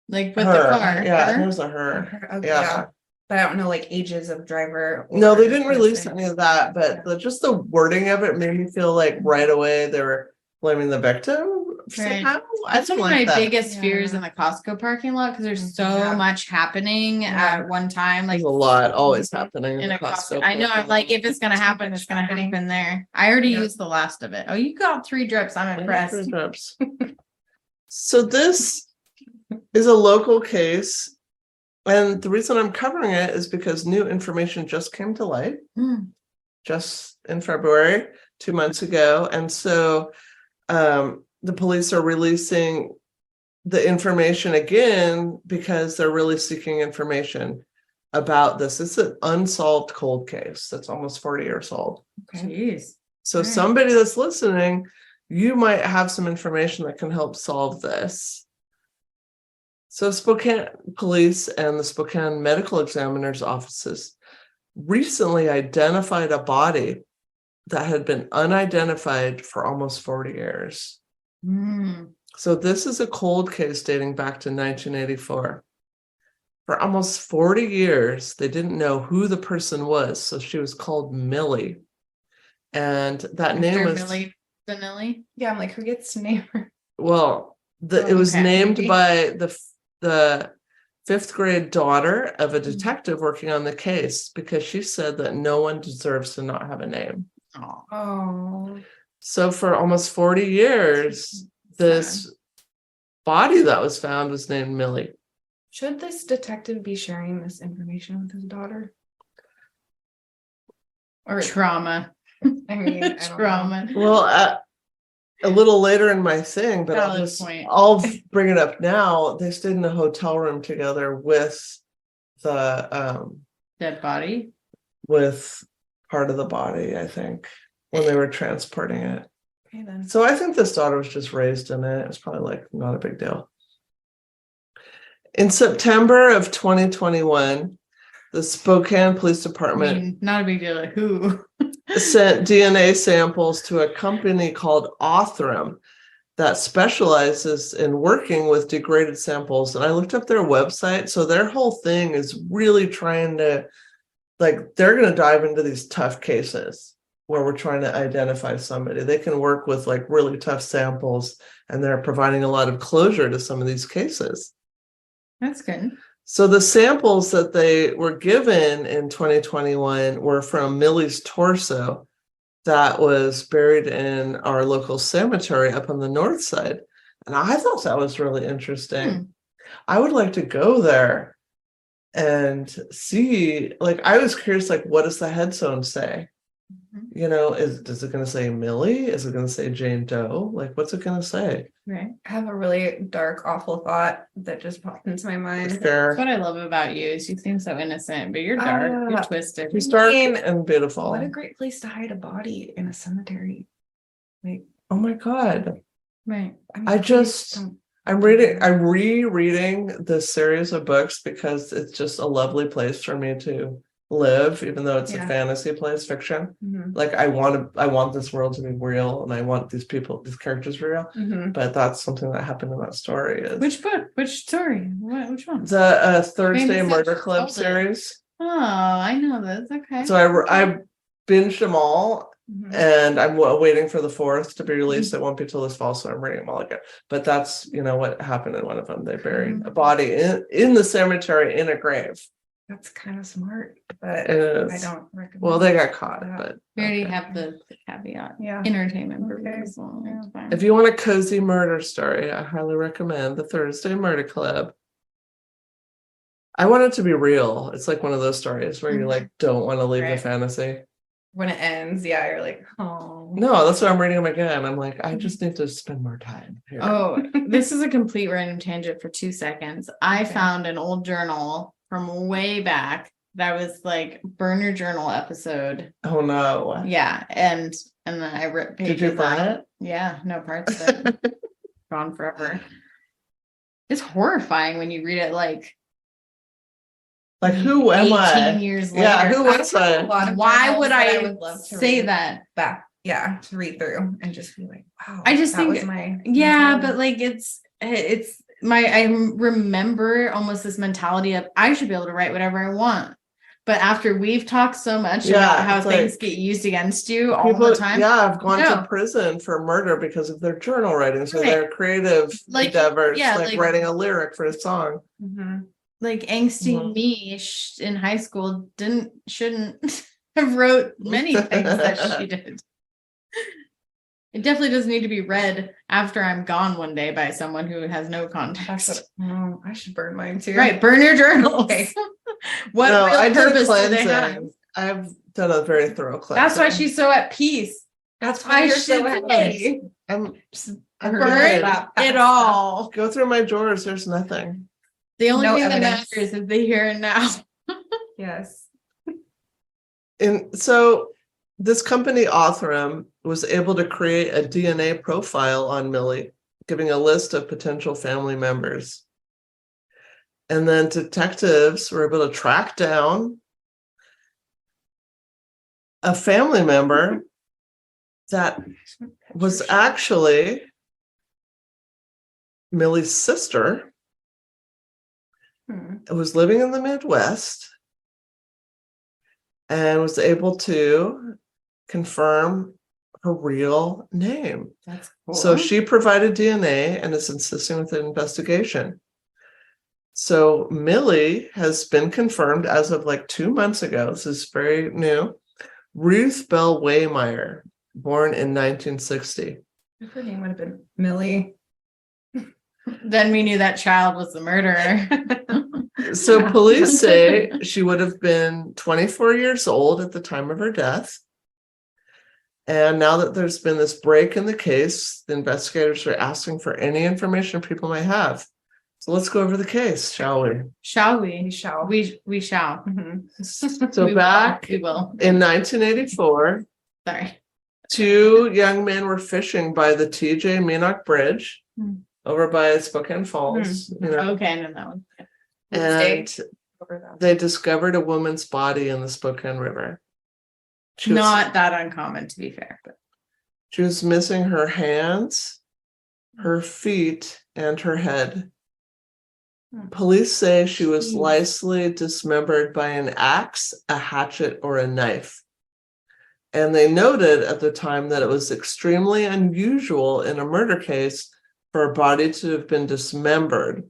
like with Her. the car. Yeah, Her? it was a her. Okay, Yeah. But I don't know like ages of driver. No, or they didn't release person. any of that, but just the wording of it made me feel like right away they were blaming the victim. Right. somehow. That's one of my biggest fears Yeah. in the Costco parking lot because there's so Yeah. much happening at one time. Like There's a lot always happening in a Costco. Costco. I know. I'm like, if it's gonna happen, it's gonna happen there. I already Yeah. used the last of it. Oh, you got 3 drips. I'm impressed. Drops. So this is a local case. And the reason I'm covering it is because new information just came to light just in February, 2 months ago. And so the police are releasing the information again because they're really seeking information about this. It's an unsolved cold case that's almost 40 years old. Jeez. So All right. somebody that's listening, you might have some information that can help solve this. So Spokane Police and the Spokane Medical Examiner's offices recently identified a body that had been unidentified for almost 40 years. So this is a cold case dating back to 1984. For almost 40 years, they didn't know who the person was, so she was called Millie. And that name was Millie Vanilli. Yeah, I'm like, who gets to name her? well, it was Okay, named maybe. by the 5th grade daughter of a detective working on the case because she said that no one deserves to not have a name. Oh, So for almost 40 years, this body that was found was named Millie. should this detective be sharing this information with his daughter? Or Trauma. I mean, I don't know. Trauma. Well, a little later in my thing, but Valid point. I'll bring it up now. They stayed in a hotel room together with the Dead body. with part of the body, I think, when they were transporting it. Okay, then. So I think this daughter was just raised in it. It's probably like not a big deal. In September of 2021, the Spokane Police I Department mean, not a big deal. Like who? sent DNA samples to a company called Othram that specializes in working with degraded samples. And I looked up their website. So their whole thing is really trying to, like, they're going to dive into these tough cases where we're trying to identify somebody. They can work with like really tough samples, and they're providing a lot of closure to some of these cases. That's good. So the samples that they were given in 2021 were from Millie's torso that was buried in our local cemetery up on the north side. And I thought that was really interesting. I would like to go there and see, like, I was curious, like, what does the headstone say? You know, is it going to say Millie? Is it going to say Jane Doe? Like, what's it going to say? Right. I have a really dark, awful thought that just popped into my mind. Fair. That's what I love about you is you seem so innocent, but you're dark. You're twisted. She's dark mean, and beautiful. What a great place to hide a body in a cemetery. Like, Oh my God. Right. mean, I please just- don't- I'm rereading this series of books because it's just a lovely place for me to live, even though it's a Yeah. fantasy place, fiction. Mhm. Like I want this world to be real, and I want these characters real. Mhm. But that's something that happened in that story. Is Which book? Which story? Which one? the Thursday Famous Murder Secrets, Club all the- series? Oh, I know this. Okay. So I binged them all, Mhm. and I'm waiting for the 4th to be released. It won't be till this fall, so I'm reading them all again. But that's, you know, what happened in one of them. They buried a body in the cemetery in a grave. That's kind of smart, but It I is. don't recommend. Well, they got caught, that. but We already okay. have the caveat. Yeah. Entertainment Okay. purposes. So it's fine. If you want a cozy murder story, I highly recommend the Thursday Murder Club. I want it to be real. It's like one of those stories where you like don't want to leave the Right. fantasy. When it ends, yeah, you're like, oh. No, that's why I'm reading them again. I'm like, I just need to spend more time here. Oh, this is a complete random tangent for 2 seconds. I Okay. found an old journal from way back that was like burn your journal episode. Oh no. Yeah, and then I ripped pages Did you burn out. it? Yeah, no parts of it. Gone forever. It's horrifying when you read it like Like, who am 18 I? years later. Yeah, who was I have I? a lot of Why journals would that I would love to say read that? back? Yeah, to read through and just be like, wow. I just that think- was my Yeah, mentality. but like it's I remember almost this mentality of I should be able to write whatever I want. But after we've talked so much Yeah, about how it's things like get used against you all people, the time. yeah, I've gone No. to prison for murder because of their journal writings or Right. their creative Like, endeavors, yeah, like like- writing a lyric for a song. Mhm. Like angsty Mhm. me in high school shouldn't have wrote many things that she did. It definitely doesn't need to be read after I'm gone one day by someone who has no context. Oh, I should burn mine too. Right, burn your journals. Okay. What No, real I did a purpose do they have? cleansing. I've done a very thorough cleansing. That's why she's so at peace. That's I why you're should so say. happy. I'm Burn good. it all. Go through my drawers. There's nothing. The only No thing evidence. that matters is the here and now. Yes. And so this company, Othram, was able to create a DNA profile on Millie, giving a list of potential family members. And then detectives were able to track down a family member that was actually Millie's sister, who was living in the Midwest and was able to confirm her real name. That's cool. So she provided DNA and is assisting with the investigation. So Millie has been confirmed as of like 2 months ago. This is very new. Ruth Belle Waymire, born in 1960. If her name would have been Millie. Then we knew that child was the murderer. So police say she would have been 24 years old at the time of her death. And now that there's been this break in the case, the investigators are asking for any information people might have. So let's go over the case, shall we? Shall we? We shall. We shall. Mhm. So We back will. We will. in 1984, Sorry. 2 young men were fishing by the TJ Minock Bridge Hmm. over by Spokane Falls, you know, Okay, I know that one. and Over that. they discovered a woman's body in the Spokane River. She was, Not that uncommon, to be fair, but she was missing her hands, her feet, and her head. Police say she was Jeez. likely dismembered by an axe, a hatchet, or a knife. And they noted at the time that it was extremely unusual in a murder case for a body to have been dismembered.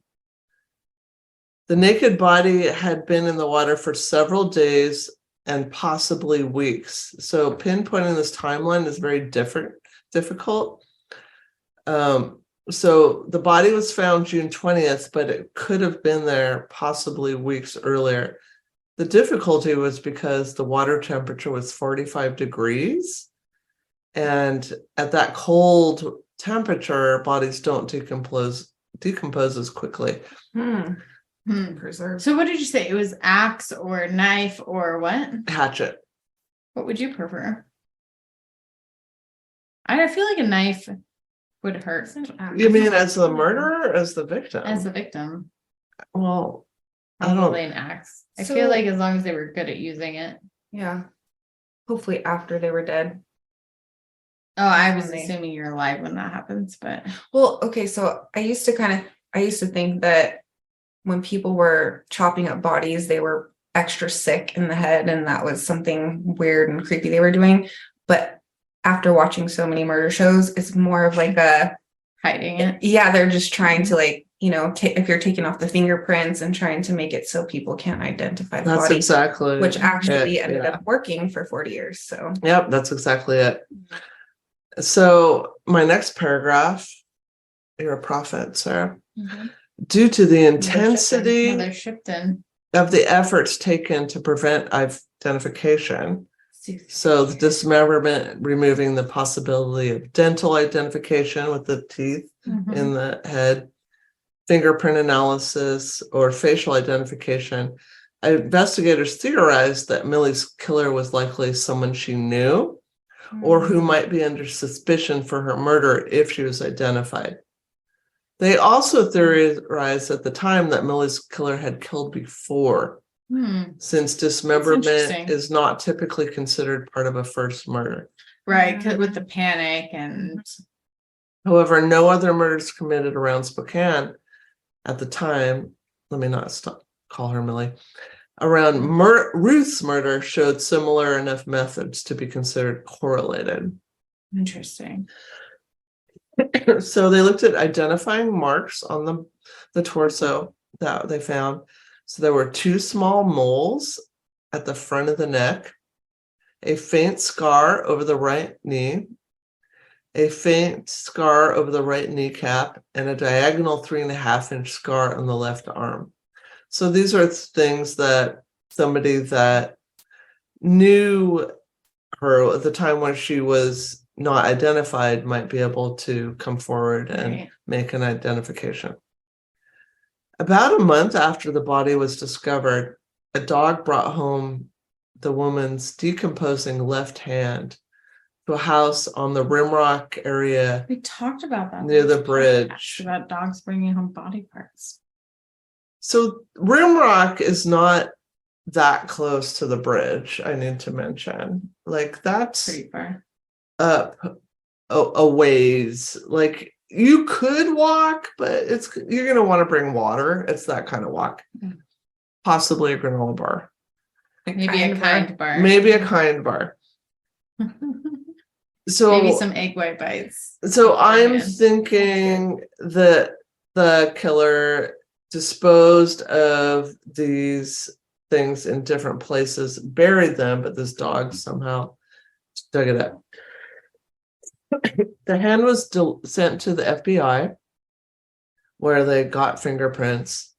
The naked body had been in the water for several days and possibly weeks. So pinpointing this timeline is very difficult. So the body was found June 20th, but it could have been there possibly weeks earlier. The difficulty was because the water temperature was 45 degrees. And at that cold temperature, bodies don't decompose as quickly. Preserve. So what did you say? It was axe or knife or what? Hatchet. What would you prefer? I feel like a knife would hurt You mean as the murderer or as the victim? as the victim. Well, I don't. Probably an axe. I So- feel like as long as they were good at using it. Yeah. Hopefully after they were dead. Oh, I was Definitely. assuming you're alive when that happens, but Well, okay, so I used to think that when people were chopping up bodies, they were extra sick in the head, and that was something weird and creepy they were doing. But after watching so many murder shows, it's more of like hiding it. yeah, they're just trying to like, you know, if you're taking off the fingerprints and trying to make it so people can't identify the That's body, exactly which actually it, ended yeah. up working for 40 years. So Yep, that's exactly it. So my next paragraph, you're a prophet, Sarah. Due to the intensity They're shipped in. of the efforts taken to prevent identification, so the dismemberment, removing the possibility of dental identification with the teeth in the head, fingerprint analysis, or facial identification, investigators theorized that Millie's killer was likely someone she knew or who might be under suspicion for her murder if she was identified. They also theorized at the time that Millie's killer had killed before, since dismemberment interesting. is not typically considered part of a first murder. Right, 'cause with the panic and However, no other murders committed around Spokane at the time. Let me not call her Millie. around Ruth's murder showed similar enough methods to be considered correlated. Interesting. So they looked at identifying marks on the torso that they found. So there were 2 small moles at the front of the neck, a faint scar over the right knee, a faint scar over the right kneecap, and a diagonal 3.5-inch scar on the left arm. So these are things that somebody that knew her at the time when she was not identified might be able to come forward and make an identification. About a month after the body was discovered, a dog brought home the woman's decomposing left hand to a house on the Rimrock area. We talked about that near the last bridge. podcast, about dogs bringing home body parts. So Rimrock is not that close to the bridge, I need to mention. Like that's Pretty far. up a ways. Like you could walk, but you're gonna want to bring water. It's that kind of walk. Possibly a granola bar. Maybe a kind bar. Maybe a kind bar. So maybe some egg white bites. So I'm thinking that the killer disposed of these things in different places, buried them, but this dog somehow dug it up. The hand was sent to the FBI, where they got fingerprints.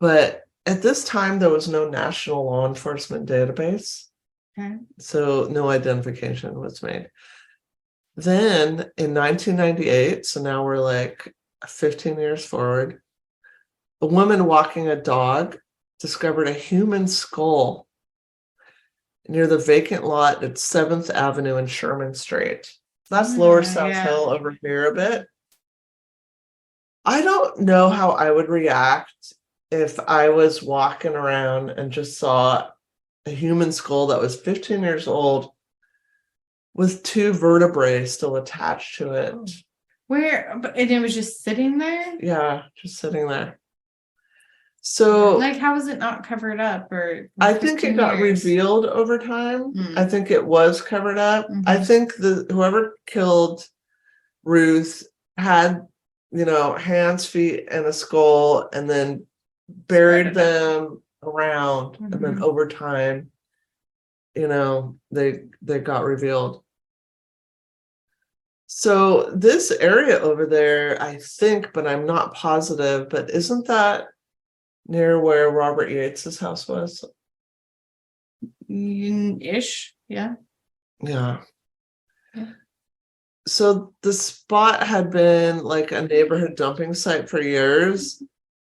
But at this time, there was no national law enforcement database. Okay. So no identification was made. Then in 1998, so now we're like 15 years forward, a woman walking a dog discovered a human skull near the vacant lot at 7th Avenue and Sherman Street. That's Lower South Hill over here a bit. I don't know how I would react if I was walking around and just saw a human skull that was 15 years old with 2 vertebrae still attached to it. Where? But and it was just sitting there? Yeah, just sitting there. So like, how was it not covered up? Or I think it got revealed over time. I think it was covered up. I think whoever killed Ruth had, hands, feet, and a skull, and then buried them around, and then over time, they got revealed. So this area over there, I think, but I'm not positive, but isn't that near where Robert Yates's house was? Ish, yeah. Yeah. So the spot had been like a neighborhood dumping site for years.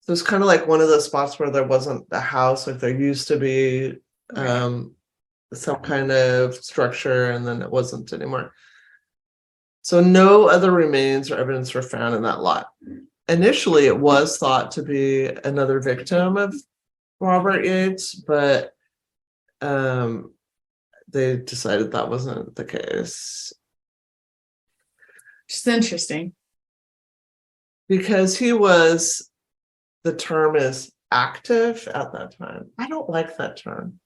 So it's kind of like one of those spots where there wasn't a house, like there used to be some kind of structure, and then it wasn't anymore. So no other remains or evidence were found in that lot. Initially, it was thought to be another victim of Robert Yates, but they decided that wasn't the case. Just interesting. Because he was, the term is active at that time. I don't like that term.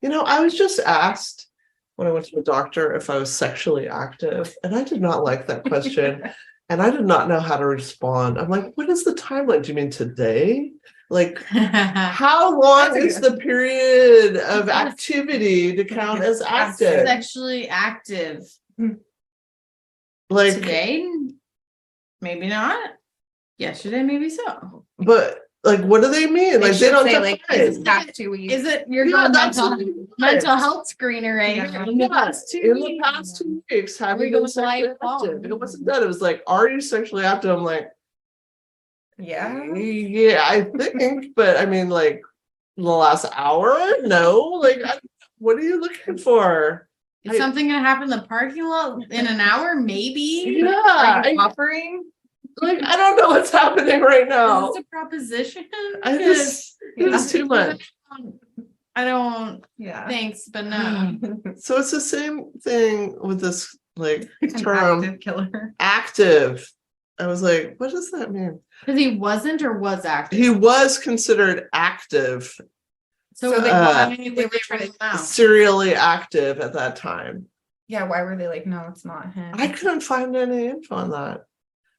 I was just asked when I went to the doctor if I was sexually active, and I did not like that question. And I did not know how to respond. I'm like, what is the timeline? Do you mean today? Like, how long is the period of activity to count as active? Sexually active. Like today? Maybe not. Yesterday, maybe so. But like, what do they mean? Like, they don't say, is it you're going mental health screener, right? Yeah. In the past 2 weeks, have you been sexually active? It wasn't that. It was like, are you sexually active? I'm like, yeah, I think, but I mean, like, the last hour? No, like, what are you looking for? Is something gonna happen in the parking lot in an hour? Maybe. Yeah, offering. Like, I don't know what's happening right now. Is this a proposition? It's too much. I don't. Yeah. Thanks, but no. So it's the same thing with this like term, active killer. active. I was like, what does that mean? Because he wasn't or was active. He was considered active, So they, Uh, they were trying to, serially active at that time. yeah, why were they like, no, it's not him? I couldn't find any info on that.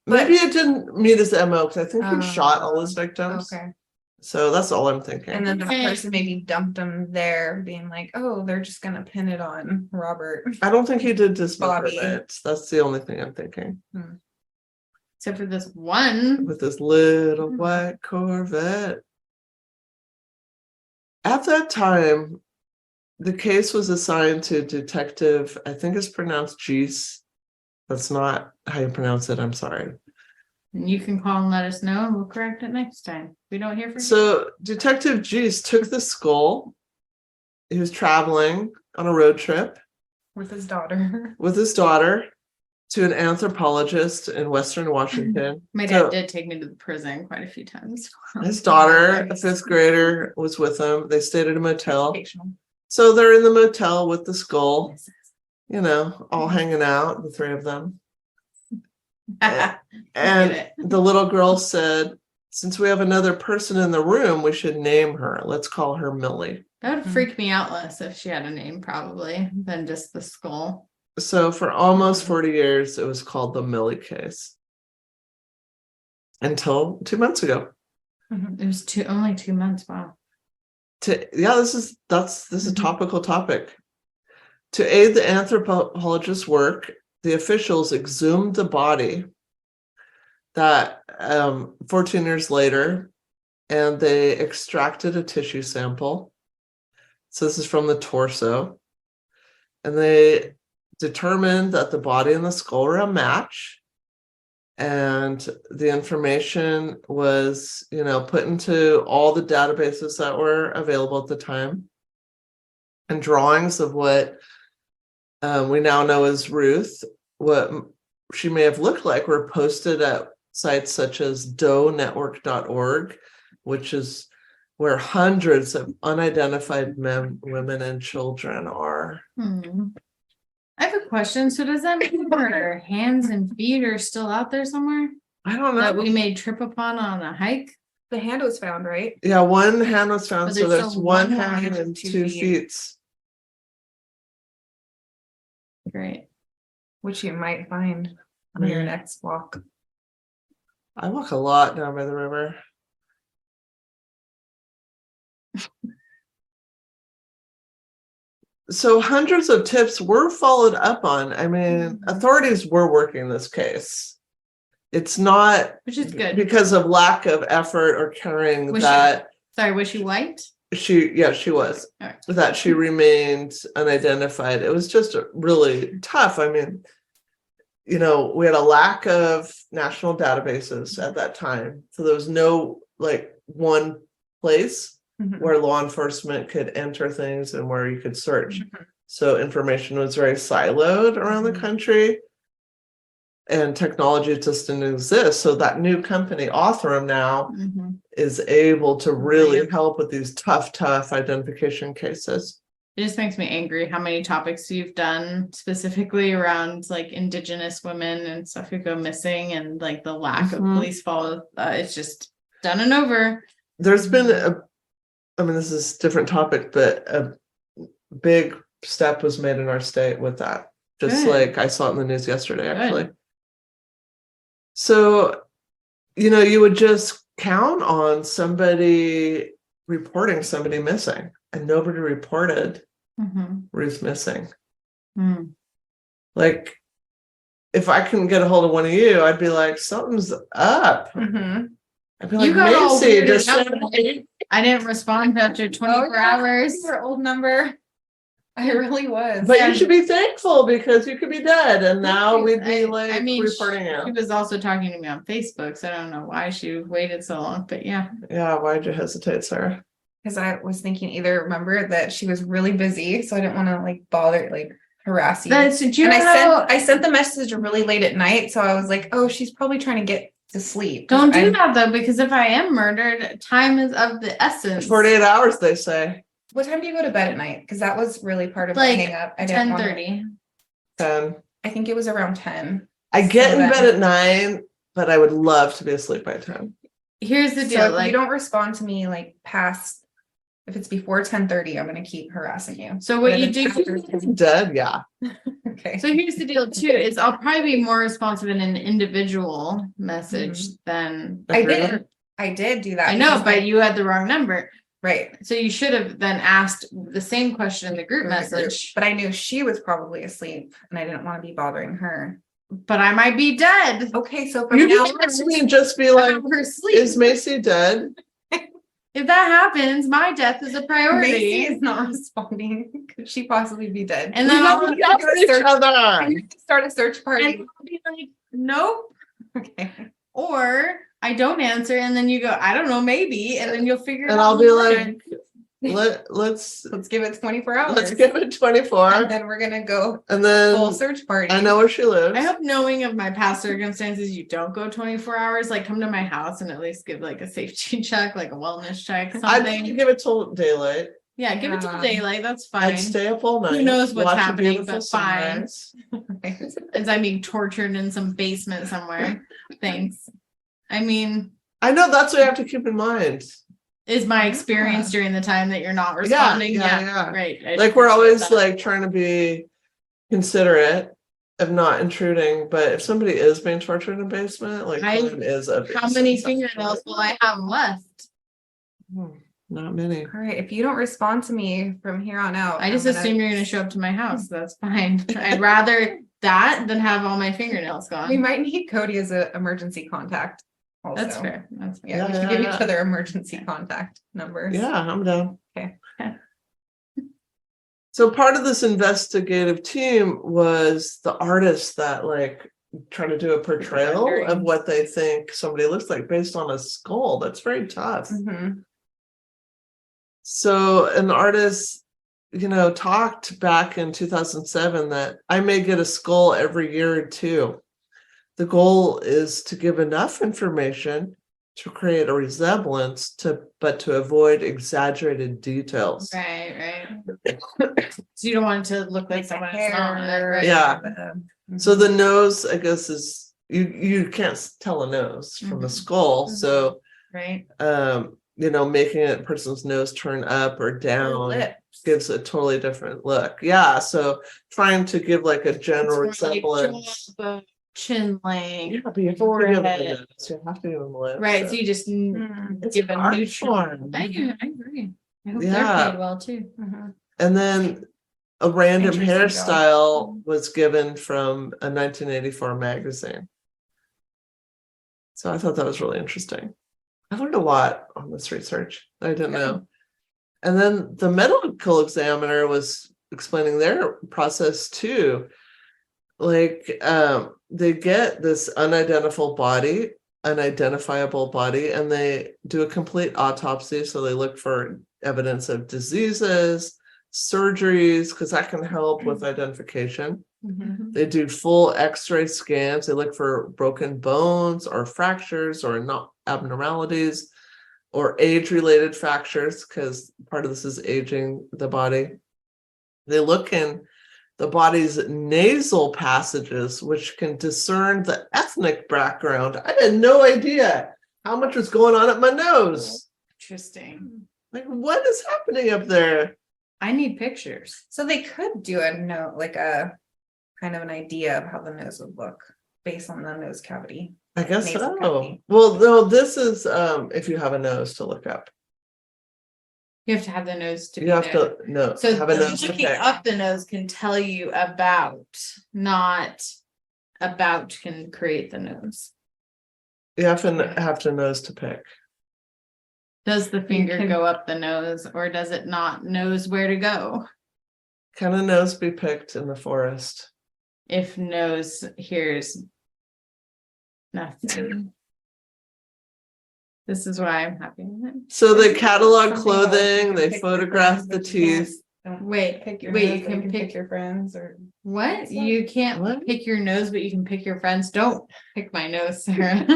But- Maybe it didn't meet his MO because I think he shot all his victims. Okay. So that's all I'm thinking. And then that Okay. person maybe dumped him there, being like, oh, they're just gonna pin it on Robert. I don't think he did dismember Bobby. it. That's the only thing I'm thinking. Except for this one. With this little white Corvette. At that time, the case was assigned to Detective, I think it's pronounced Geese. That's not how you pronounce it. I'm sorry. And you can call and let us know, and we'll correct it next time. We don't hear from you. So Detective Geese took the skull. He was traveling on a road trip With his daughter. with his daughter to an anthropologist in Western Washington. My So dad did take me to the prison quite a few times. his daughter, a fifth grader, was with him. They stayed at a motel. Educational. So they're in the motel with the skull, you know, all hanging out, the three of them. Get And it. the little girl said, since we have another person in the room, we should name her. Let's call her Millie. That would freak me out less if she had a name, probably, than just the skull. So for almost 40 years, it was called the Millie case. Until 2 months ago. It was only 2 months. Wow. This is a topical topic. To aid the anthropologist's work, the officials exhumed the body that 14 years later, and they extracted a tissue sample. So this is from the torso. And they determined that the body and the skull were a match. And the information was, you know, put into all the databases that were available at the time. And drawings of what we now know as Ruth, what she may have looked like, were posted at sites such as doenetwork.org, which is where hundreds of unidentified men, women, and children are. I have a question. So does that mean our hands and feet are still out there somewhere I don't know. that we may trip upon on a hike? The hand was found, right? Yeah, one hand was found, But so there's there's still one one hand hand and and 2 2 feet. feet. Great. Which you might find on your next walk. I walk a lot down by the river. So hundreds of tips were followed up on. I mean, authorities were working this case. It's not Which is good. because of lack of effort or caring Was that Sorry, was she white? she was, All right. that she remained unidentified. It was just really tough. I mean, you know, we had a lack of national databases at that time. So there was no like one place where law enforcement could enter things and where you could search. So information was very siloed around the country, and technology just didn't exist. So that new company, Authorum, now is able to really help with these tough identification cases. It just makes me angry how many topics you've done specifically around like Indigenous women and stuff who go missing, and like the lack of police follow. It's just done and over. There's been I mean, this is a different topic, but a big step was made in our state with that. Just Good. like I saw it in the news yesterday, actually. So, you know, you would just count on somebody reporting somebody missing, and nobody reported Ruth missing. Like, if I couldn't get a hold of one of you, I'd be like, something's up. I'd be like, You got all Macy, weirded just out. I didn't respond after 24 hours. Your old number. I really was. But you should be thankful because you could be dead, and now we'd be like I mean, reporting she you. was also talking to me on Facebook, so I don't know why she waited so long, but yeah. Yeah, why'd you hesitate, Sarah? Because I was thinking either remember that she was really busy, so I didn't want to like bother, like harass you. That's, do you And know I sent the message really late at night, so I was like, oh, she's probably trying to get to sleep. don't do I'm- that though, because if I am murdered, time is of the essence. 48 hours, they say. What time do you go to bed at night? Because that was really part of Like the hang up. I didn't want 10:30. 10. I think it was around 10. I get So in that- bed at 9 but I would love to be asleep by 10. Here's the deal. So if Like, you don't respond to me like past, if it's before 10:30, I'm gonna keep harassing you. so what And you if do. it's after 10 Dead, yeah. Okay. So here's the deal too, is I'll probably be more responsive in an individual message than I did do that. I know, because but you had the wrong number. right. So you should have then asked the same question in the group With the group. message. But I knew she was probably asleep and I didn't want to be bothering her. But I might be dead. Okay, so from You now can on, text me and just be like, Her sleep. is Macy dead? If that happens, my death is a Macy priority. is not responding. Could she possibly be dead? And then I'll We yell at each other. Start a search and party. I'll be like, nope. Okay. Or I don't answer, and then you go, I don't know, maybe, and then you'll figure it And out. I'll be later. like, let's give it 24 hours. let's give it 24. And then we're gonna go And then full search party. I know where she lives. I hope, knowing of my past circumstances, you don't go 24 hours. Like, come to my house and at least give like a safety check, like a wellness check, I'd something. give it till daylight. Yeah, give it till Yeah. daylight. That's I'd fine. stay up all night. Who knows what's watch a happening, beautiful but fine. sunrise. As I'm being tortured in some basement somewhere. Thanks. I mean, I know that's what you have to keep in mind. is my experience during the time that you're not responding. yeah. Right. I Like we're appreciate always that. like trying to be considerate of not intruding, but if somebody is being tortured in a basement, like time is a big How many success. fingernails will I have left? Not many. All right, if you don't respond to me from here on out, I just I'm gonna- assume you're going to show up to my house. That's fine. I'd rather that than have all my fingernails we gone. might need Cody as an emergency contact. Also. That's fair. That's fair. Yeah, we should give each other emergency contact numbers. Yeah, I'm down. Okay. So part of this investigative team was the artists that like try to do a portrayal of renderings. what they think somebody looks like based on a skull. That's very tough. Mhm. So an artist, talked back in 2007 that I may get a skull every year or two. The goal is to give enough information to create a resemblance but to avoid exaggerated details. Right. So you don't want it to look like the someone hair, else not, right? Yeah. the- So the nose, I guess, is you can't tell a nose from a Mhm. skull. So Right. making a person's nose turn up or down lips. gives a totally different look. Yeah. So trying to give like a general It's more like resemblance. jaw, chin length. Yeah, but you have to give forehead. them the nose. You have to give them the lips. Right. So you just Mm. give a art neutral. form. I agree. I hope Yeah. they're paid well too. Mhm. And then a random Interesting hairstyle was given from a 1984 magazine. So I thought that was really interesting. I learned a lot on this research that I didn't know. And then the medical examiner was explaining their process too. Like they get this unidentifiable body, and they do a complete autopsy. So they look for evidence of diseases, surgeries, because that can help with identification. Mhm. They do full x-ray scans. They look for broken bones or fractures or not abnormalities or age-related fractures, because part of this is aging the body. They look in the body's nasal passages, which can discern the ethnic background. I had no idea how much was going on at my nose. Interesting. Like, what is happening up there? I need pictures. So they could do a note, like a kind of an idea of how the nose would look based on the nose cavity. I guess Nasal so. cavity. Well, no, this is if you have a nose to look up. You have to have the nose to be You have there. to So have a nose to looking pick. up the nose can tell you about, not about can create the nose. You have to nose to pick. Does the finger can- go up the nose, or does it not knows where to go? Can a nose be picked in the forest? If nose hears nothing. This is why I'm happy with it. So they catalog Something clothing, about you they can pick your photograph friends, the but you can't- teeth. don't Wait, pick your wait, nose, you but can pick your friends or what? So- You can't What? pick your nose, but you can pick your friends. Don't pick my nose, Sarah.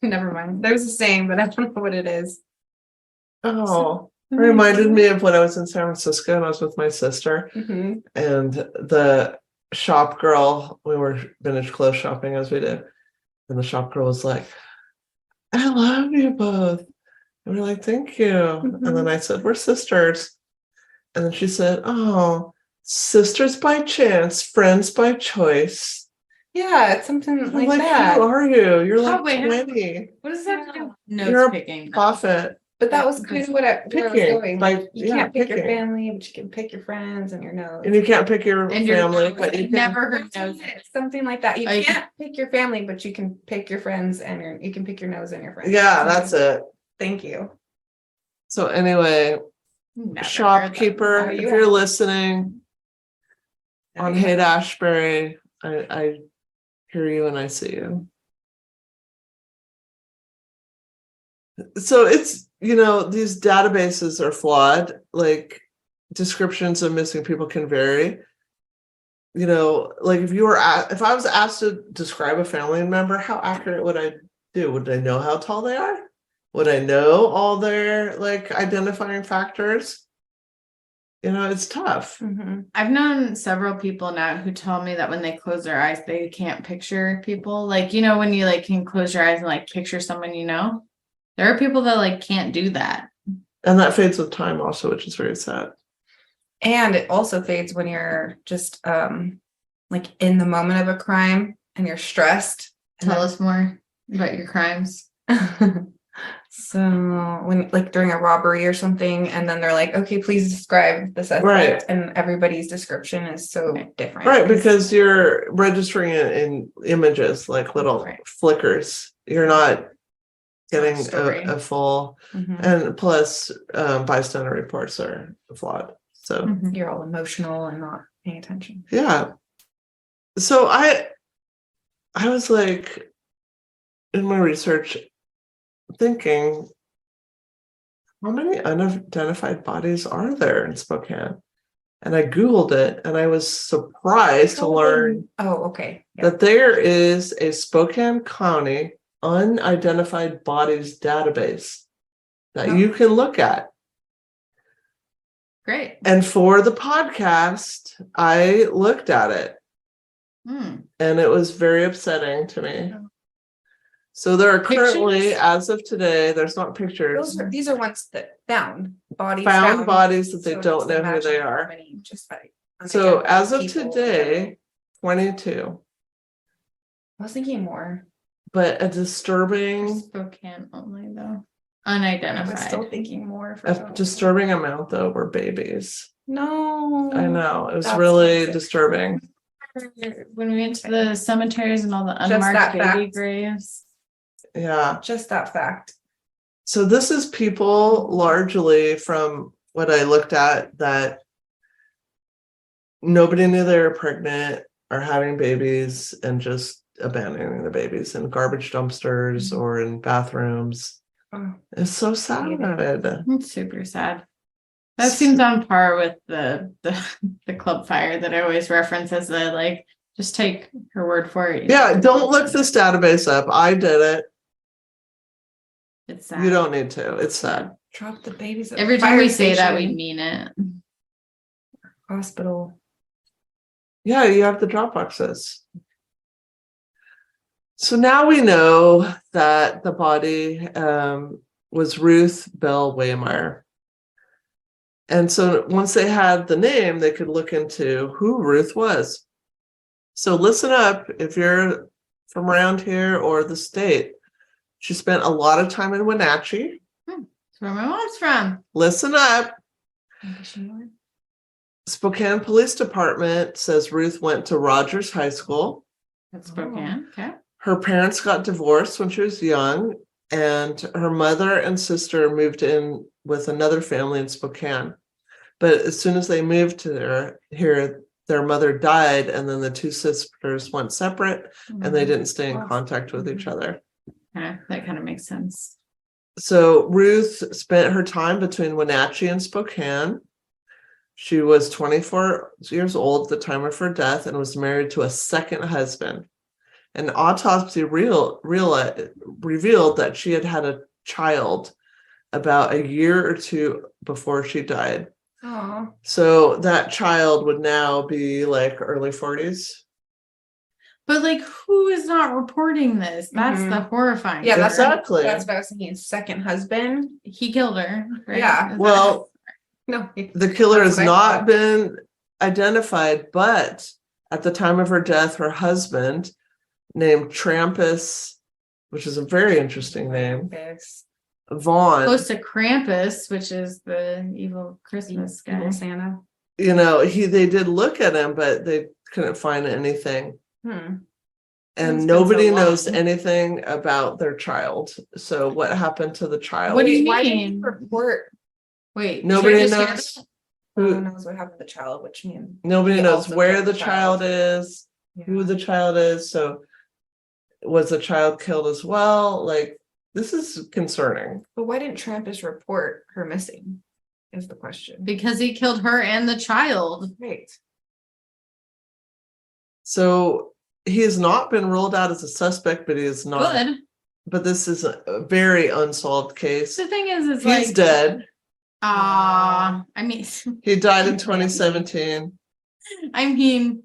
never mind. There's a saying, but I don't know what it is. Oh, it reminded me of when I was in San Francisco and I was with my sister Mhm. and the shop girl, we were vintage clothes shopping as we did. And the shop girl was like, I love you both. And we're like, thank you. And then I said, we're sisters. And then she said, oh, sisters by chance, friends by choice. Yeah, it's something I'm like like, that. who are you? You're How- like wait, how- 20. What does that have to do with You're nose a picking? prophet. But that was kind of where I was Picking, going. like, You yeah, can't pick your picking. family, but you can pick your friends and your nose. And you can't pick your And your family, nose. but you I've can. never heard nose. Something like that. You Oh, you can't pick your family, but you can pick your friends and you can pick your nose and your friends. Yeah, that's it. Thank you. So anyway, Never heard shopkeeper, Oh, if you you're have- listening on Haight Ashbury, I hear you and I see you. So it's, these databases are flawed, like descriptions of missing people can vary. Like if I was asked to describe a family member, how accurate would I do? Would I know how tall they are? Would I know all their like identifying factors? It's tough. I've known several people now who tell me that when they close their eyes, they can't picture people. Like, when you like can close your eyes and like picture someone, there are people that like can't do that. And that fades with time also, which is very sad. And it also fades when you're just like in the moment of a crime and you're stressed. Tell us more about your crimes. So when like during a robbery or something, and then they're like, okay, please describe the suspect. Right. And everybody's description is so different. Right, because you're registering it in images, like little flickers. You're not getting a full, and plus bystander reports are flawed. So you're all emotional and not paying attention. Yeah. So I was like, in my research, thinking, how many unidentified bodies are there in Spokane? And I Googled it and I was surprised to learn that there is a Spokane County unidentified bodies database that you can look at. Great. And for the podcast, I looked at it. And it was very upsetting to me. So there are currently, as of today, there's not pictures. These are ones that found bodies Bodies that they don't know who they are. So as of today, 22. I was thinking more. But a disturbing. Spokane only though. I Unidentified. was still thinking more. A disturbing amount though were babies. No. I know. It was That's really toxic. disturbing. When we went to the cemeteries and all the Just unmarked that baby fact. graves. Yeah. Just that fact. So this is people largely from what I looked at that nobody knew they were pregnant or having babies and just abandoning the babies in garbage dumpsters or in bathrooms. Oh. It's so sad. It's super sad. That seems on par with the club fire that I always reference as the like, just take her word for it. Yeah, don't look this database up. I did it. It's sad. You don't need to. It's sad. Drop the babies at Every the time fire we say that, we station, mean it. hospital. Yeah, you have the drop boxes. So now we know that the body was Ruth Belle Waymire. And so once they had the name, they could look into who Ruth was. So listen up if you're from around here or the state. She spent a lot of time in Wenatchee. That's where my mom's from. Listen up. Spokane Police Department says Ruth went to Rogers High School. That's Spokane. Okay. Her parents got divorced when she was young, and her mother and sister moved in with another family in Spokane. But as soon as they moved to here, their mother died, and then the two sisters went separate, and they didn't stay in contact with each other. Yeah, that kind of makes sense. So Ruth spent her time between Wenatchee and Spokane. She was 24 years old at the time of her death and was married to a second husband. An autopsy revealed that she had had a child about a year or two before she died. So that child would now be like early 40s. But like, who is not reporting this? That's the horrifying. Yeah, part. Exactly. That's what I was thinking. His second husband. He killed her. Right? Yeah. Is that- Well, No. the killer That's has what I not thought. been identified, but at the time of her death, her husband, named Trampus, which is a very interesting name, Vaughn, close to Krampus, which is the evil Christmas guy. Evil Santa. they did look at him, but they couldn't find anything. Hmm. And It's been nobody so knows long. anything about their child. So what happened to the child? What do you Why didn't mean? he report? Wait, Nobody should I just hear knows. that? No Who, one knows what happened to the child, which means nobody he knows also where killed the child is, who the child is. So was the child killed as well? Like, this is concerning. But why didn't Trampus report her missing? Is the question. Because he killed her and the child. Right. So he has not been ruled out as a suspect, but he is not. Good. But this is a very unsolved case. The thing is He's like, dead. I mean, He died in 2017. I mean,